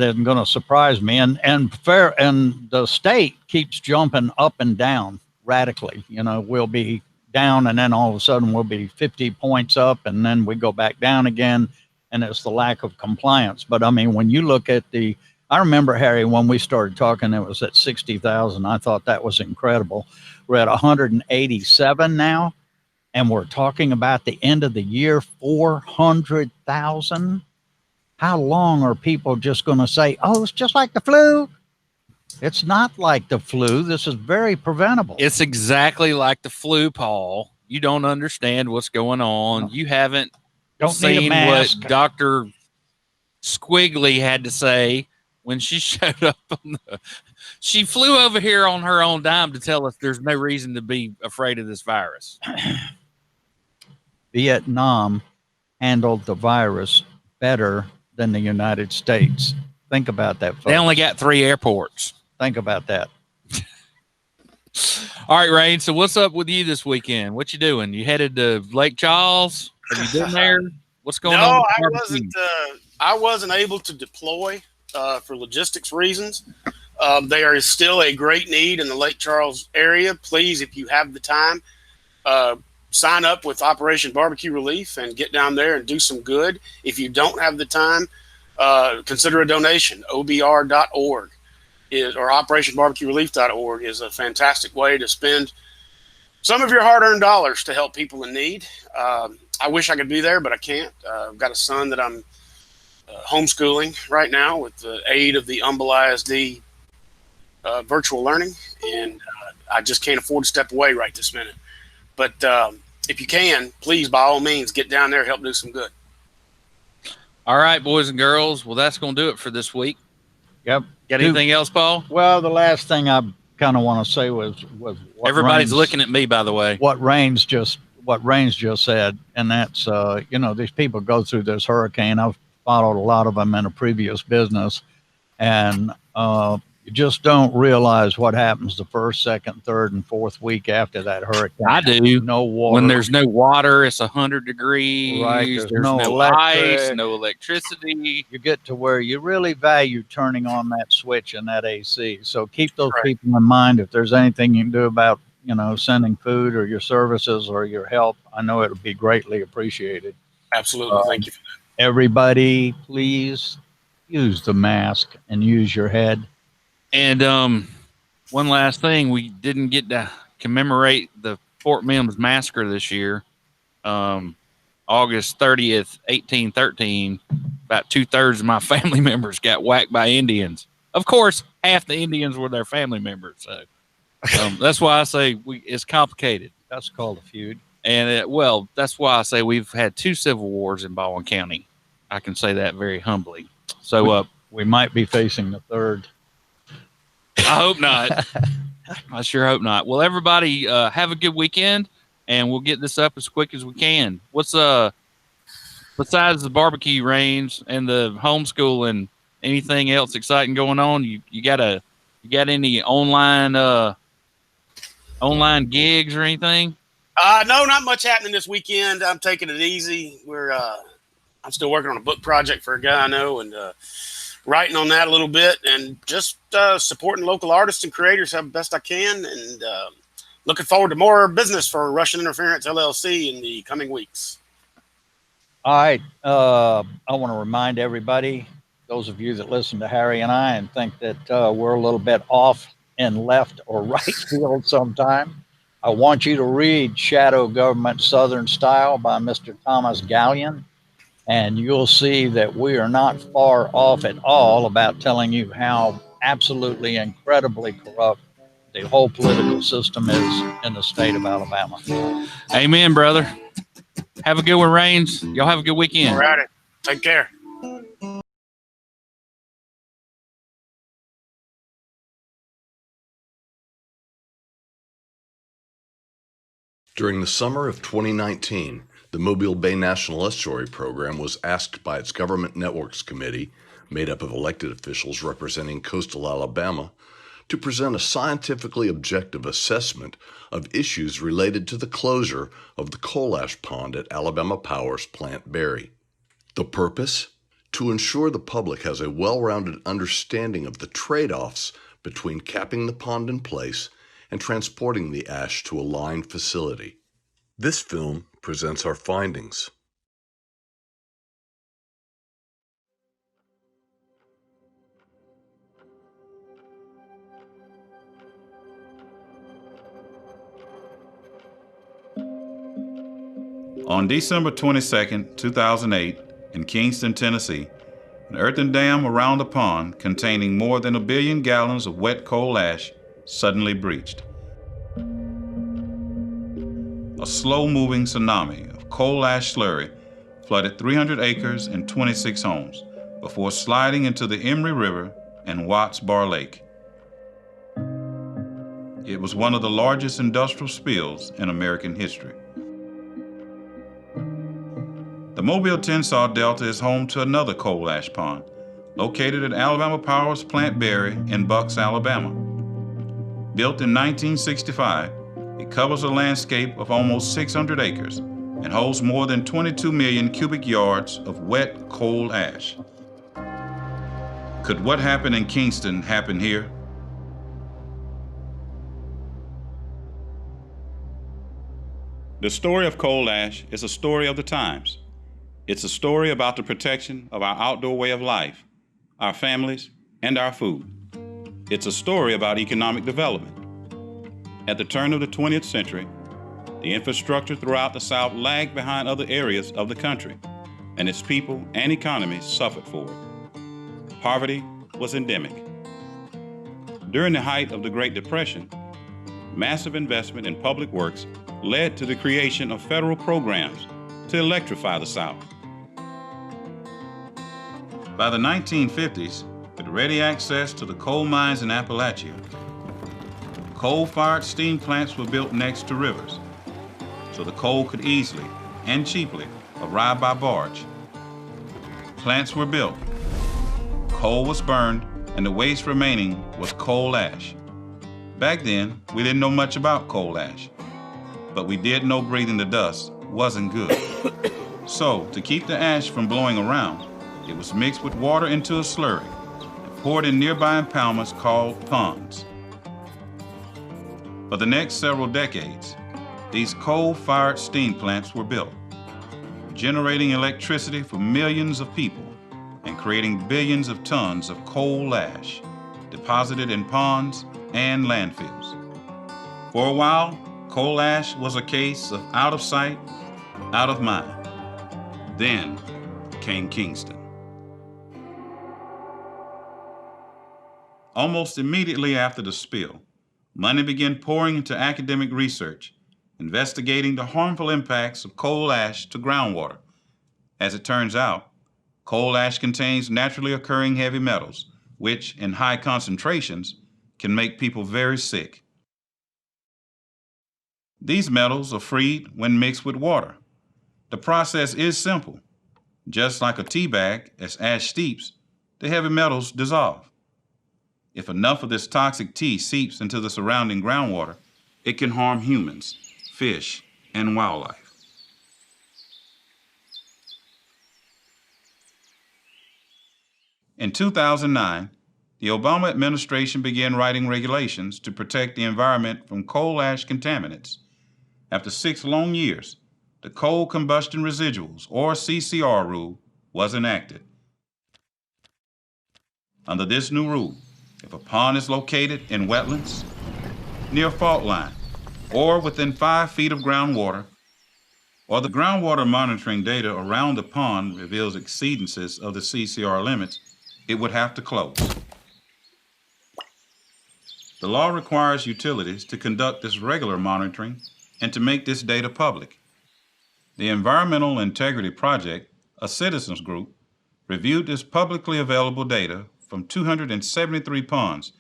C: isn't going to surprise me. And the state keeps jumping up and down radically. You know, we'll be down and then all of a sudden we'll be 50 points up and then we go back down again. And it's the lack of compliance. But I mean, when you look at I remember, Harry, when we started talking, it was at 60,000. I thought that was incredible. We're at 187 now, and we're talking about the end of the year, 400,000. How long are people just going to say, oh, it's just like the flu? It's not like the flu. This is very preventable.
B: It's exactly like the flu, Paul. You don't understand what's going on. You haven't
C: Don't need a
B: seen
C: mask.
B: what Dr. Squiggly had to say when she showed up she flew over here on her own dime to tell us there's no reason to be afraid of this virus.
C: Vietnam handled the virus better than the United States. Think about that, folks.
B: They only got 3 airports.
C: Think about that.
B: All right, Rain. So what's up with you this weekend? What you doing? You headed to Lake Charles? Have you been there? What's going on?
D: No, I wasn't able to deploy for logistics reasons. There is still a great need in the Lake Charles area. Please, if you have the time, sign up with Operation Barbecue Relief and get down there and do some good. If you don't have the time, consider a donation. OBR.org or OperationBarbecueRelief.org is a fantastic way to spend some of your hard-earned dollars to help people in need. I wish I could be there, but I can't. I've got a son that I'm homeschooling right now with the aid of the Humble ISD virtual learning, and I just can't afford to step away right this minute. But if you can, please, by all means, get down there, help do some good.
B: All right, boys and girls. Well, that's going to do it for this week.
C: Yep.
B: Got anything else, Paul?
C: Well, the last thing I kind of want to say was what
B: Everybody's
C: Raines-
B: looking at me, by the way.
C: What Raines just said, and that's these people go through this hurricane. I've followed a lot of them in a previous business, and you just don't realize what happens the first, second, third, and fourth week after that hurricane.
B: I do.
C: No water.
B: When there's no water, it's 100 degrees.
C: Right,
B: There's
C: no
B: no
C: electric.
B: ice, no electricity.
C: You get to where you really value turning on that switch and that AC. So keep those
D: Right.
C: people in mind. If there's anything you can do about, sending food or your services or your help, I know it'll be greatly appreciated.
D: Absolutely. Thank you for that.
C: Everybody, please use the mask and use your head.
B: And one last thing, we didn't get to commemorate the Fort Mims massacre this year. August 30th, 1813, about 2/3 of my family members got whacked by Indians. Of course, half the Indians were their family members. So that's why I say it's complicated.
C: That's called a feud.
B: And that's why I say we've had 2 civil wars in Baldwin County. I can say that very humbly. So
C: We might be facing the third.
B: I hope not. I sure hope not. Well, everybody, have a good weekend, and we'll get this up as quick as we can. What's besides the barbecue range and the homeschooling, anything else exciting going on? You got any online gigs or anything?
D: No, not much happening this weekend. I'm taking it easy. I'm still working on a book project for a guy I know, and writing on that a little bit, and just supporting local artists and creators how best I can, and looking forward to more business for Russian Interference LLC in the coming weeks.
C: All right. I want to remind everybody, those of you that listen to Harry and I and think that we're a little bit off in left or right field sometime, I want you to read Shadow Government Southern Style by Mr. Thomas Gallion, and you'll see that we are not far off at all about telling you how absolutely incredibly corrupt the whole political system is in the state of Alabama.
B: Amen, brother. Have a good one, Raines. Y'all have a good weekend.
D: All right. Take care.
G: During the summer of 2019, the Mobile Bay National Estuary Program was asked by its Government Networks Committee, made up of elected officials representing coastal Alabama, to present a scientifically objective assessment of issues related to the closure of the coal ash pond at Alabama Power's Plant Berry. The purpose? To ensure the public has a well-rounded understanding of the trade-offs between capping the pond in place and transporting the ash to a lined facility. This film presents our findings.
H: On December 22, 2008, in Kingston, Tennessee, an earthen dam around a pond containing more than 1 billion gallons of wet coal ash suddenly breached. A slow-moving tsunami of coal ash slurry flooded 300 acres and 26 homes before sliding into the Emery River and Watts Bar Lake. It was one of the largest industrial spills in American history. The Mobile Tensaw Delta is home to another coal ash pond, located at Alabama Power's Plant Berry in Bucks, Alabama. Built in 1965, it covers a landscape of almost 600 acres and holds more than 22 million cubic yards of wet coal ash. Could what happened in Kingston happen here? The story of coal ash is a story of the times. It's a story about the protection of our outdoor way of life, our families, and our food. It's a story about economic development. At the turn of the 20th century, the infrastructure throughout the South lagged behind other areas of the country, and its people and economies suffered for it. Poverty was endemic. During the height of the Great Depression, massive investment in public works led to the creation of federal programs to electrify the South. By the 1950s, with ready access to the coal mines in Appalachia, coal-fired steam plants were built next to rivers, so the coal could easily and cheaply arrive by barge. Plants were built, coal was burned, and the waste remaining was coal ash. Back then, we didn't know much about coal ash, but we did know breathing the dust wasn't good. So, to keep the ash from blowing around, it was mixed with water into a slurry and poured in nearby impoundments called ponds. For the next several decades, these coal-fired steam plants were built, generating electricity for millions of people and creating billions of tons of coal ash deposited in ponds and landfills. For a while, coal ash was a case of out of sight, out of mind. Then came Kingston. Almost immediately after the spill, money began pouring into academic research, investigating the harmful impacts of coal ash to groundwater. As it turns out, coal ash contains naturally occurring heavy metals, which, in high concentrations, can make people very sick. These metals are freed when mixed with water. The process is simple. Just like a tea bag, as ash steeps, the heavy metals dissolve. If enough of this toxic tea seeps into the surrounding groundwater, it can harm humans, fish, and wildlife. In 2009, the Obama administration began writing regulations to protect the environment from coal ash contaminants. After 6 long years, the Coal Combustion Residuals, or CCR rule, was enacted. Under this new rule, if a pond is located in wetlands, near a fault line, or within 5 feet of groundwater, or the groundwater monitoring data around the pond reveals exceedances of the CCR limits, it would have to close. The law requires utilities to conduct this regular monitoring and to make this data public. The Environmental Integrity Project, a citizens group, reviewed this publicly available data from 273 ponds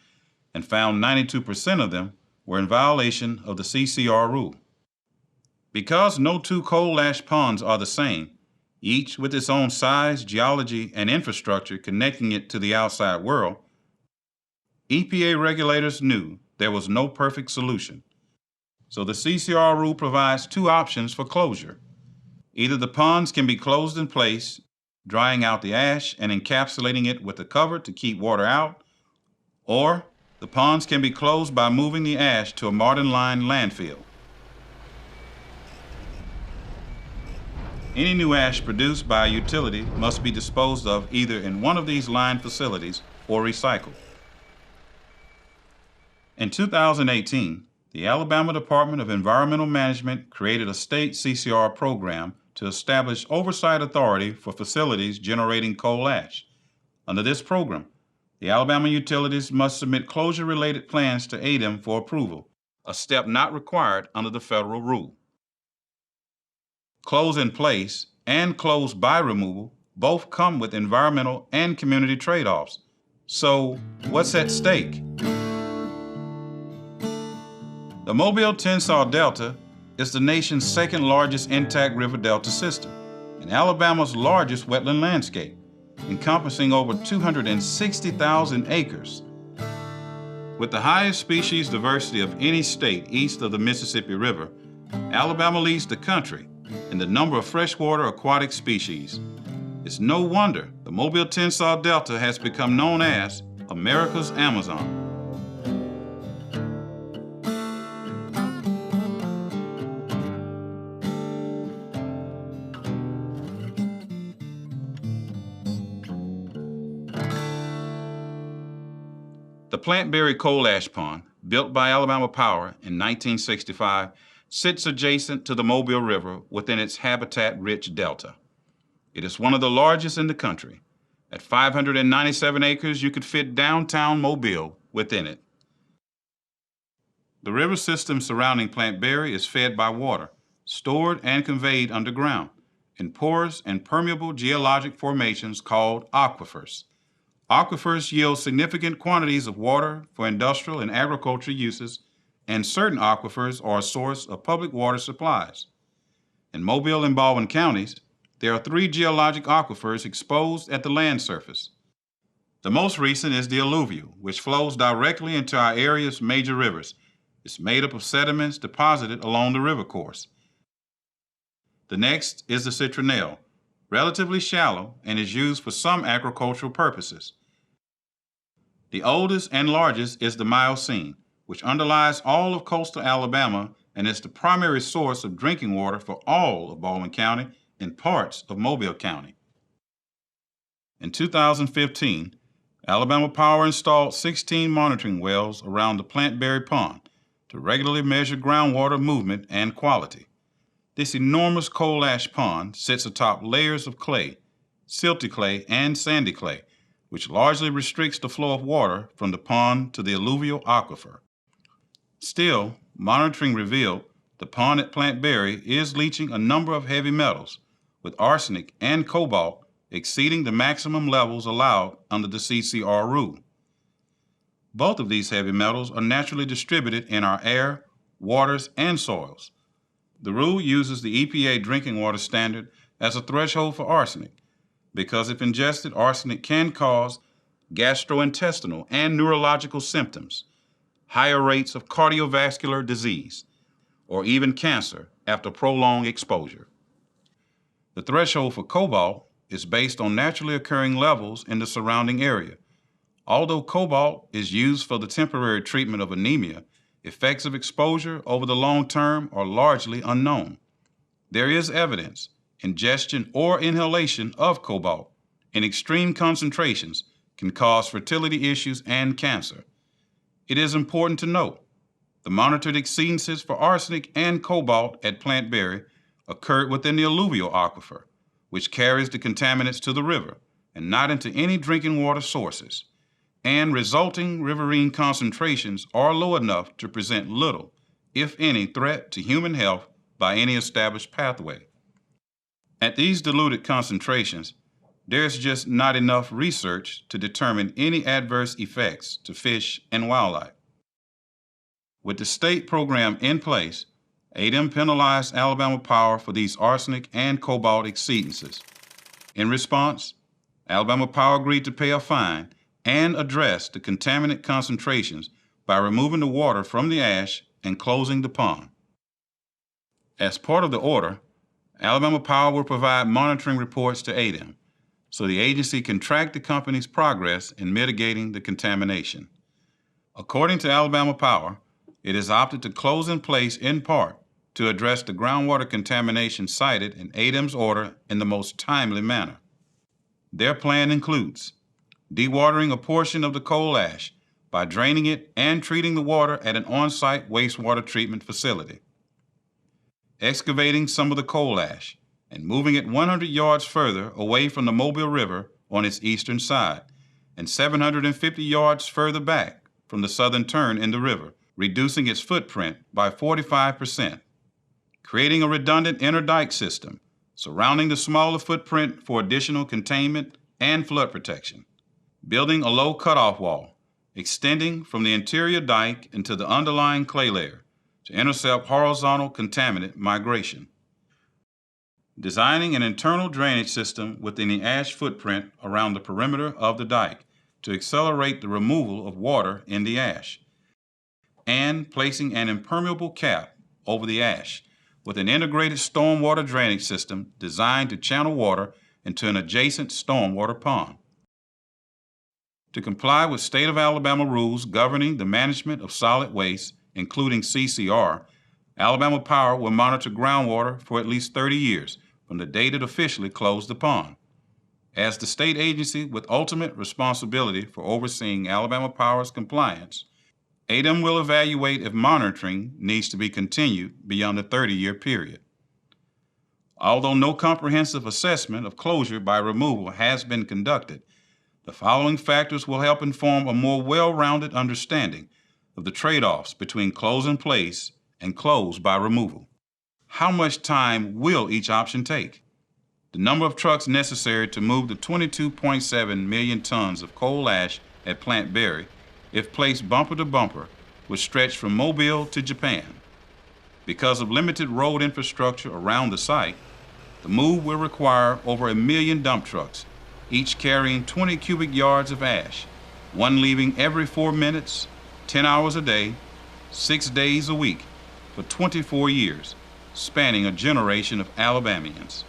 H: and found 92% of them were in violation of the CCR rule. Because no 2 coal ash ponds are the same, each with its own size, geology, and infrastructure connecting it to the outside world, EPA regulators knew there was no perfect solution. So the CCR rule provides 2 options for closure. Either the ponds can be closed in place, drying out the ash and encapsulating it with a cover to keep water out, or the ponds can be closed by moving the ash to a Martin-lined landfill. Any new ash produced by a utility must be disposed of either in one of these lined facilities or recycled. In 2018, the Alabama Department of Environmental Management created a state CCR program to establish oversight authority for facilities generating coal ash. Under this program, the Alabama utilities must submit closure-related plans to ADEM for approval, a step not required under the federal rule. Close in place and close by removal both come with environmental and community trade-offs. So, what's at stake? The Mobile-Tensaw Delta is the nation's second largest intact river delta system and Alabama's largest wetland landscape, encompassing over 260,000 acres. With the highest species diversity of any state east of the Mississippi River, Alabama leads the country in the number of freshwater aquatic species. It's no wonder the Mobile-Tensaw Delta has become known as America's Amazon. The Plant Berry Coal Ash Pond, built by Alabama Power in 1965, sits adjacent to the Mobile River within its habitat-rich delta. It is one of the largest in the country. At 597 acres, you could fit downtown Mobile within it. The river system surrounding Plant Berry is fed by water, stored and conveyed underground, in porous and permeable geologic formations called aquifers. Aquifers yield significant quantities of water for industrial and agricultural uses, and certain aquifers are a source of public water supplies. In Mobile and Baldwin counties, there are 3 geologic aquifers exposed at the land surface. The most recent is the alluvial, which flows directly into our area's major rivers. It's made up of sediments deposited along the river course. The next is the citronelle, relatively shallow and is used for some agricultural purposes. The oldest and largest is the Miocene, which underlies all of coastal Alabama and is the primary source of drinking water for all of Baldwin County and parts of Mobile County. In 2015, Alabama Power installed 16 monitoring wells around the Plant Berry Pond to regularly measure groundwater movement and quality. This enormous coal ash pond sits atop layers of clay, silty clay, and sandy clay, which largely restricts the flow of water from the pond to the alluvial aquifer. Still, monitoring revealed the pond at Plant Berry is leaching a number of heavy metals, with arsenic and cobalt exceeding the maximum levels allowed under the CCR rule. Both of these heavy metals are naturally distributed in our air, waters, and soils. The rule uses the EPA drinking water standard as a threshold for arsenic because if ingested, arsenic can cause gastrointestinal and neurological symptoms, higher rates of cardiovascular disease, or even cancer after prolonged exposure. The threshold for cobalt is based on naturally occurring levels in the surrounding area. Although cobalt is used for the temporary treatment of anemia, effects of exposure over the long term are largely unknown. There is evidence ingestion or inhalation of cobalt in extreme concentrations can cause fertility issues and cancer. It is important to note the monitored exceedances for arsenic and cobalt at Plant Berry occurred within the alluvial aquifer, which carries the contaminants to the river and not into any drinking water sources, and resulting riverine concentrations are low enough to present little, if any, threat to human health by any established pathway. At these diluted concentrations, there's just not enough research to determine any adverse effects to fish and wildlife. With the state program in place, ADEM penalized Alabama Power for these arsenic and cobalt exceedances. In response, Alabama Power agreed to pay a fine and address the contaminant concentrations by removing the water from the ash and closing the pond. As part of the order, Alabama Power will provide monitoring reports to ADEM so the agency can track the company's progress in mitigating the contamination. According to Alabama Power, it has opted to close in place in part to address the groundwater contamination cited in ADEM's order in the most timely manner. Their plan includes dewatering a portion of the coal ash by draining it and treating the water at an on-site wastewater treatment facility, excavating some of the coal ash and moving it 100 yards further away from the Mobile River on its eastern side and 750 yards further back from the southern turn in the river, reducing its footprint by 45%, creating a redundant inner dike system surrounding the smaller footprint for additional containment and flood protection, building a low cutoff wall, extending from the interior dike into the underlying clay layer to intercept horizontal contaminant migration, designing an internal drainage system within the ash footprint around the perimeter of the dike to accelerate the removal of water in the ash, and placing an impermeable cap over the ash with an integrated stormwater drainage system designed to channel water into an adjacent stormwater pond. To comply with state of Alabama rules governing the management of solid waste, including CCR, Alabama Power will monitor groundwater for at least 30 years from the date it officially closed the pond. As the state agency with ultimate responsibility for overseeing Alabama Power's compliance, ADEM will evaluate if monitoring needs to be continued beyond the 30-year period. Although no comprehensive assessment of closure by removal has been conducted, the following factors will help inform a more well-rounded understanding of the trade-offs between close in place and close by removal. How much time will each option take? The number of trucks necessary to move the 22.7 million tons of coal ash at Plant Berry, if placed bumper to bumper, would stretch from Mobile to Japan. Because of limited road infrastructure around the site, the move will require over 1 million dump trucks, each carrying 20 cubic yards of ash, one leaving every 4 minutes, 10 hours a day, 6 days a week, for 24 years, spanning a generation of Alabamians.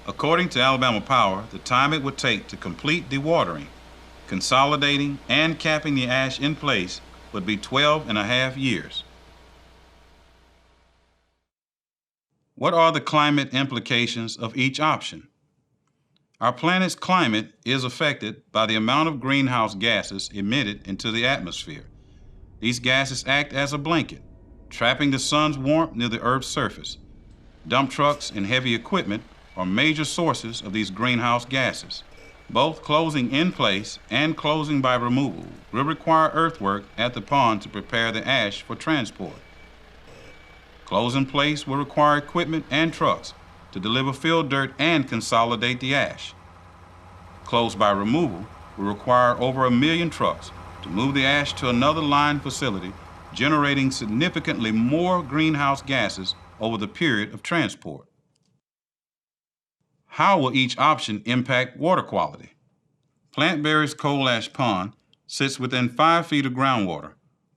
H: According to Alabama Power, the time it would take to complete dewatering, consolidating, and capping the ash in place would be 12.5 years. What are the climate implications of each option? Our planet's climate is affected by the amount of greenhouse gases emitted into the atmosphere. These gases act as a blanket, trapping the sun's warmth near the Earth's surface. Dump trucks and heavy equipment are major sources of these greenhouse gases. Both closing in place and closing by removal will require earthwork at the pond to prepare the ash for transport. Close in place will require equipment and trucks to deliver fill dirt and consolidate the ash. Close by removal will require over 1 million trucks to move the ash to another line facility, generating significantly more greenhouse gases over the period of transport. How will each option impact water quality? Plant Berry's coal ash pond sits within 5 feet of groundwater,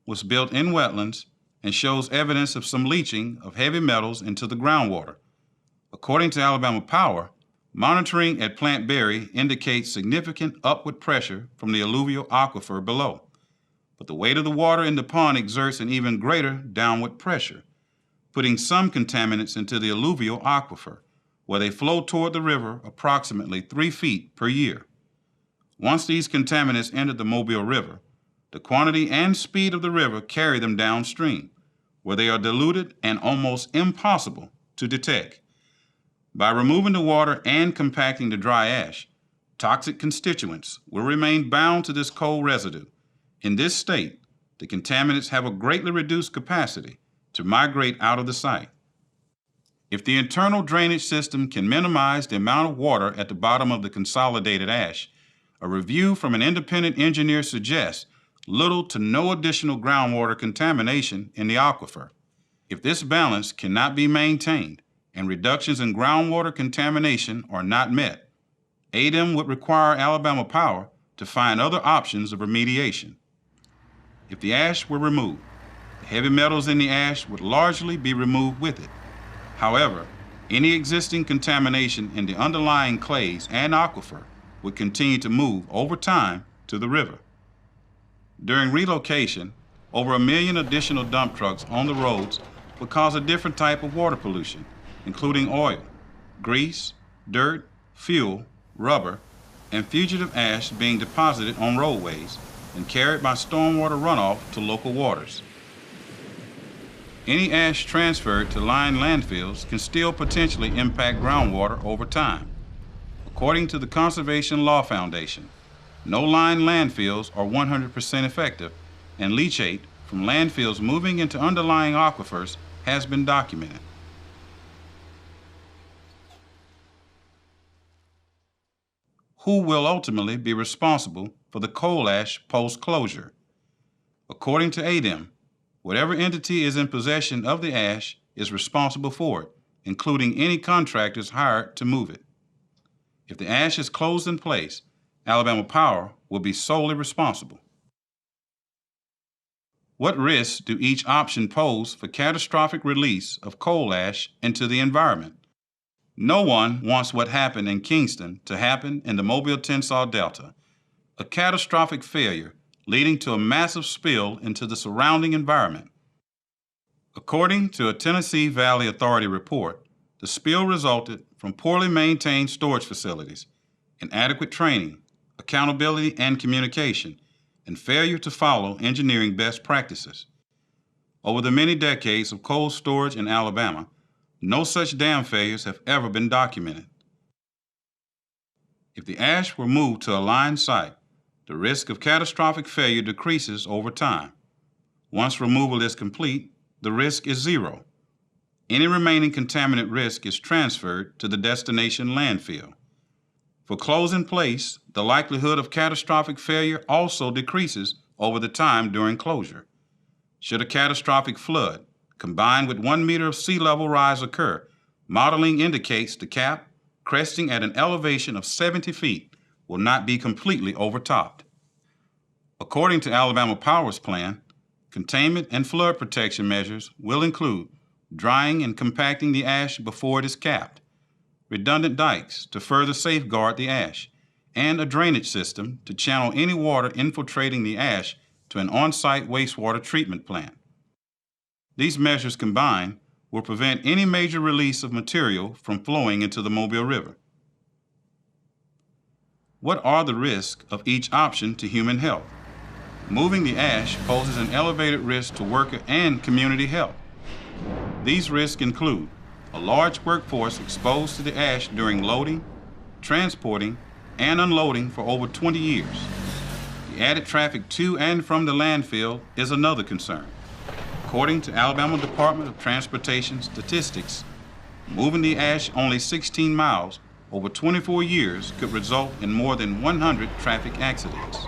H: was built in wetlands, and shows evidence of some leaching of heavy metals into the groundwater. According to Alabama Power, monitoring at Plant Berry indicates significant upward pressure from the alluvial aquifer below, but the weight of the water in the pond exerts an even greater downward pressure, putting some contaminants into the alluvial aquifer, where they flow toward the river approximately 3 feet per year. Once these contaminants enter the Mobile River, the quantity and speed of the river carry them downstream, where they are diluted and almost impossible to detect. By removing the water and compacting the dry ash, toxic constituents will remain bound to this coal residue. In this state, the contaminants have a greatly reduced capacity to migrate out of the site. If the internal drainage system can minimize the amount of water at the bottom of the consolidated ash, a review from an independent engineer suggests little to no additional groundwater contamination in the aquifer. If this balance cannot be maintained and reductions in groundwater contamination are not met, ADEM would require Alabama Power to find other options of remediation. If the ash were removed, the heavy metals in the ash would largely be removed with it. However, any existing contamination in the underlying clays and aquifer would continue to move over time to the river. During relocation, over 1 million additional dump trucks on the roads would cause a different type of water pollution, including oil, grease, dirt, fuel, rubber, and fugitive ash being deposited on roadways and carried by stormwater runoff to local waters. Any ash transferred to lined landfills can still potentially impact groundwater over time. According to the Conservation Law Foundation, no lined landfills are 100% effective, and leachate from landfills moving into underlying aquifers has been documented. who will ultimately be responsible for the coal ash post-closure. According to ADEM, whatever entity is in possession of the ash is responsible for it, including any contractors hired to move it. If the ash is closed in place, Alabama Power will be solely responsible. What risks do each option pose for catastrophic release of coal ash into the environment? No one wants what happened in Kingston to happen in the Mobile-Tensaw Delta, a catastrophic failure leading to a massive spill into the surrounding environment. According to a Tennessee Valley Authority report, the spill resulted from poorly maintained storage facilities, inadequate training, accountability and communication, and failure to follow engineering best practices. Over the many decades of coal storage in Alabama, no such dam failures have ever been documented. If the ash were moved to a lined site, the risk of catastrophic failure decreases over time. Once removal is complete, the risk is zero. Any remaining contaminant risk is transferred to the destination landfill. For close in place, the likelihood of catastrophic failure also decreases over the time during closure. Should a catastrophic flood, combined with 1 meter of sea level rise occur, modeling indicates the cap, cresting at an elevation of 70 feet, will not be completely overtopped. According to Alabama Power's plan, containment and flood protection measures will include drying and compacting the ash before it is capped, redundant dikes to further safeguard the ash, and a drainage system to channel any water infiltrating the ash to an on-site wastewater treatment plant. These measures combined will prevent any major release of material from flowing into the Mobile River. What are the risks of each option to human health? Moving the ash poses an elevated risk to worker and community health. These risks include a large workforce exposed to the ash during loading, transporting, and unloading for over 20 years. The added traffic to and from the landfill is another concern. According to Alabama Department of Transportation statistics, moving the ash only 16 miles over 24 years could result in more than 100 traffic accidents.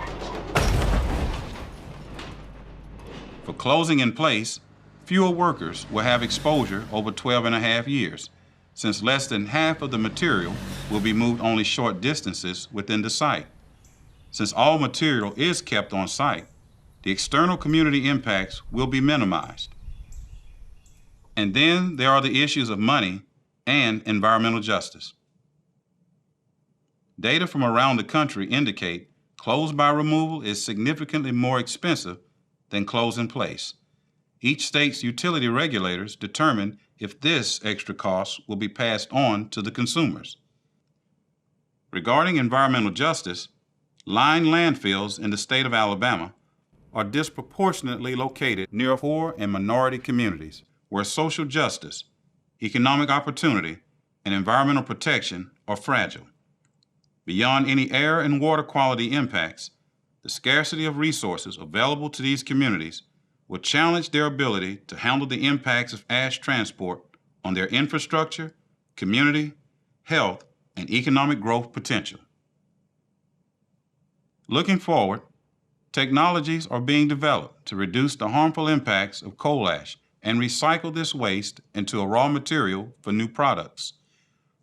H: For closing in place, fewer workers will have exposure over 12 and a half years, since less than half of the material will be moved only short distances within the site. Since all material is kept on site, the external community impacts will be minimized. And then there are the issues of money and environmental justice. Data from around the country indicate close-by removal is significantly more expensive than close in place. Each state's utility regulators determine if this extra cost will be passed on to the consumers. Regarding environmental justice, lined landfills in the state of Alabama are disproportionately located near poor and minority communities where social justice, economic opportunity, and environmental protection are fragile. Beyond any air and water quality impacts, the scarcity of resources available to these communities will challenge their ability to handle the impacts of ash transport on their infrastructure, community, health, and economic growth potential. Looking forward, technologies are being developed to reduce the harmful impacts of coal ash and recycle this waste into a raw material for new products.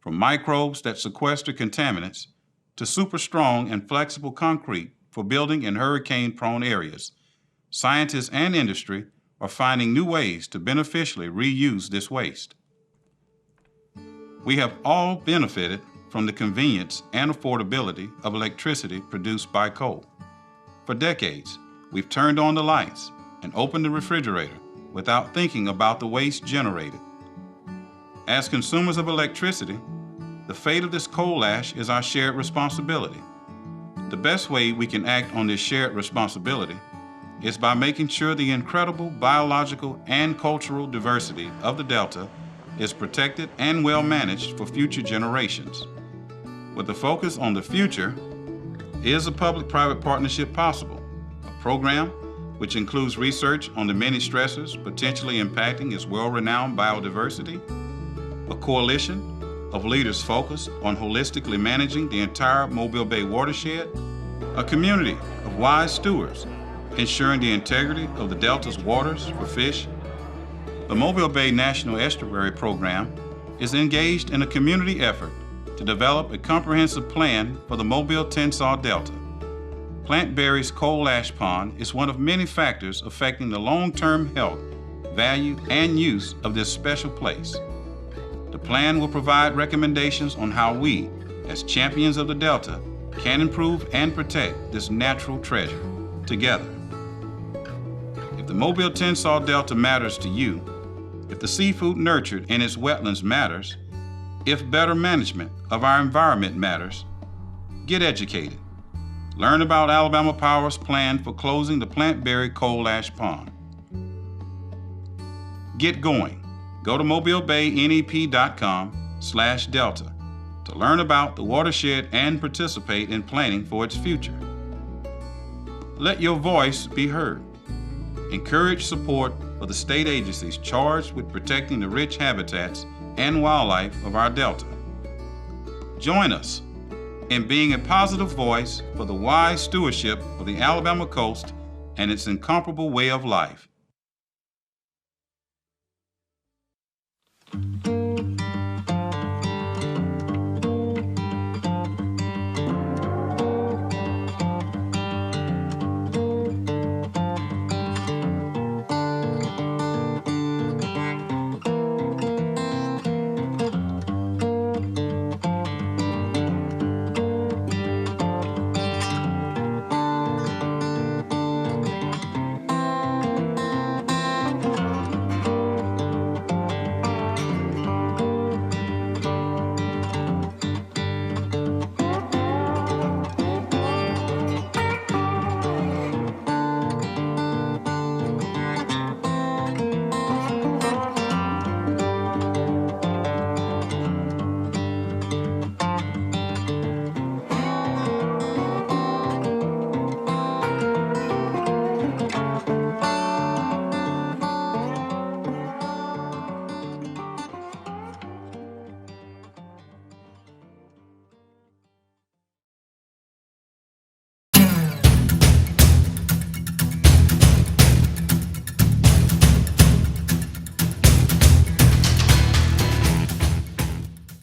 H: From microbes that sequester contaminants to super strong and flexible concrete for building in hurricane-prone areas, scientists and industry are finding new ways to beneficially reuse this waste. We have all benefited from the convenience and affordability of electricity produced by coal. For decades, we've turned on the lights and opened the refrigerator without thinking about the waste generated. As consumers of electricity, the fate of this coal ash is our shared responsibility. The best way we can act on this shared responsibility is by making sure the incredible biological and cultural diversity of the Delta is protected and well managed for future generations. With a focus on the future, is a public-private partnership possible? A program which includes research on the many stressors potentially impacting its world-renowned biodiversity? A coalition of leaders focused on holistically managing the entire Mobile Bay watershed, a community of wise stewards ensuring the integrity of the Delta's waters for fish. The Mobile Bay National Estuary Program is engaged in a community effort to develop a comprehensive plan for the Mobile-Tensaw Delta. Plant Berry's coal ash pond is one of many factors affecting the long-term health, value, and use of this special place. The plan will provide recommendations on how we, as champions of the Delta, can improve and protect this natural treasure together. If the Mobile-Tensaw Delta matters to you, if the seafood nurtured in its wetlands matters, if better management of our environment matters, get educated. Learn about Alabama Power's plan for closing the Plant Berry coal ash pond. Get going. Go to mobilebaynep.com/Delta to learn about the watershed and participate in planning for its future. Let your voice be heard. Encourage support for the state agencies charged with protecting the rich habitats and wildlife of our Delta. Join us in being a positive voice for the wise stewardship of the Alabama coast and its incomparable way of life.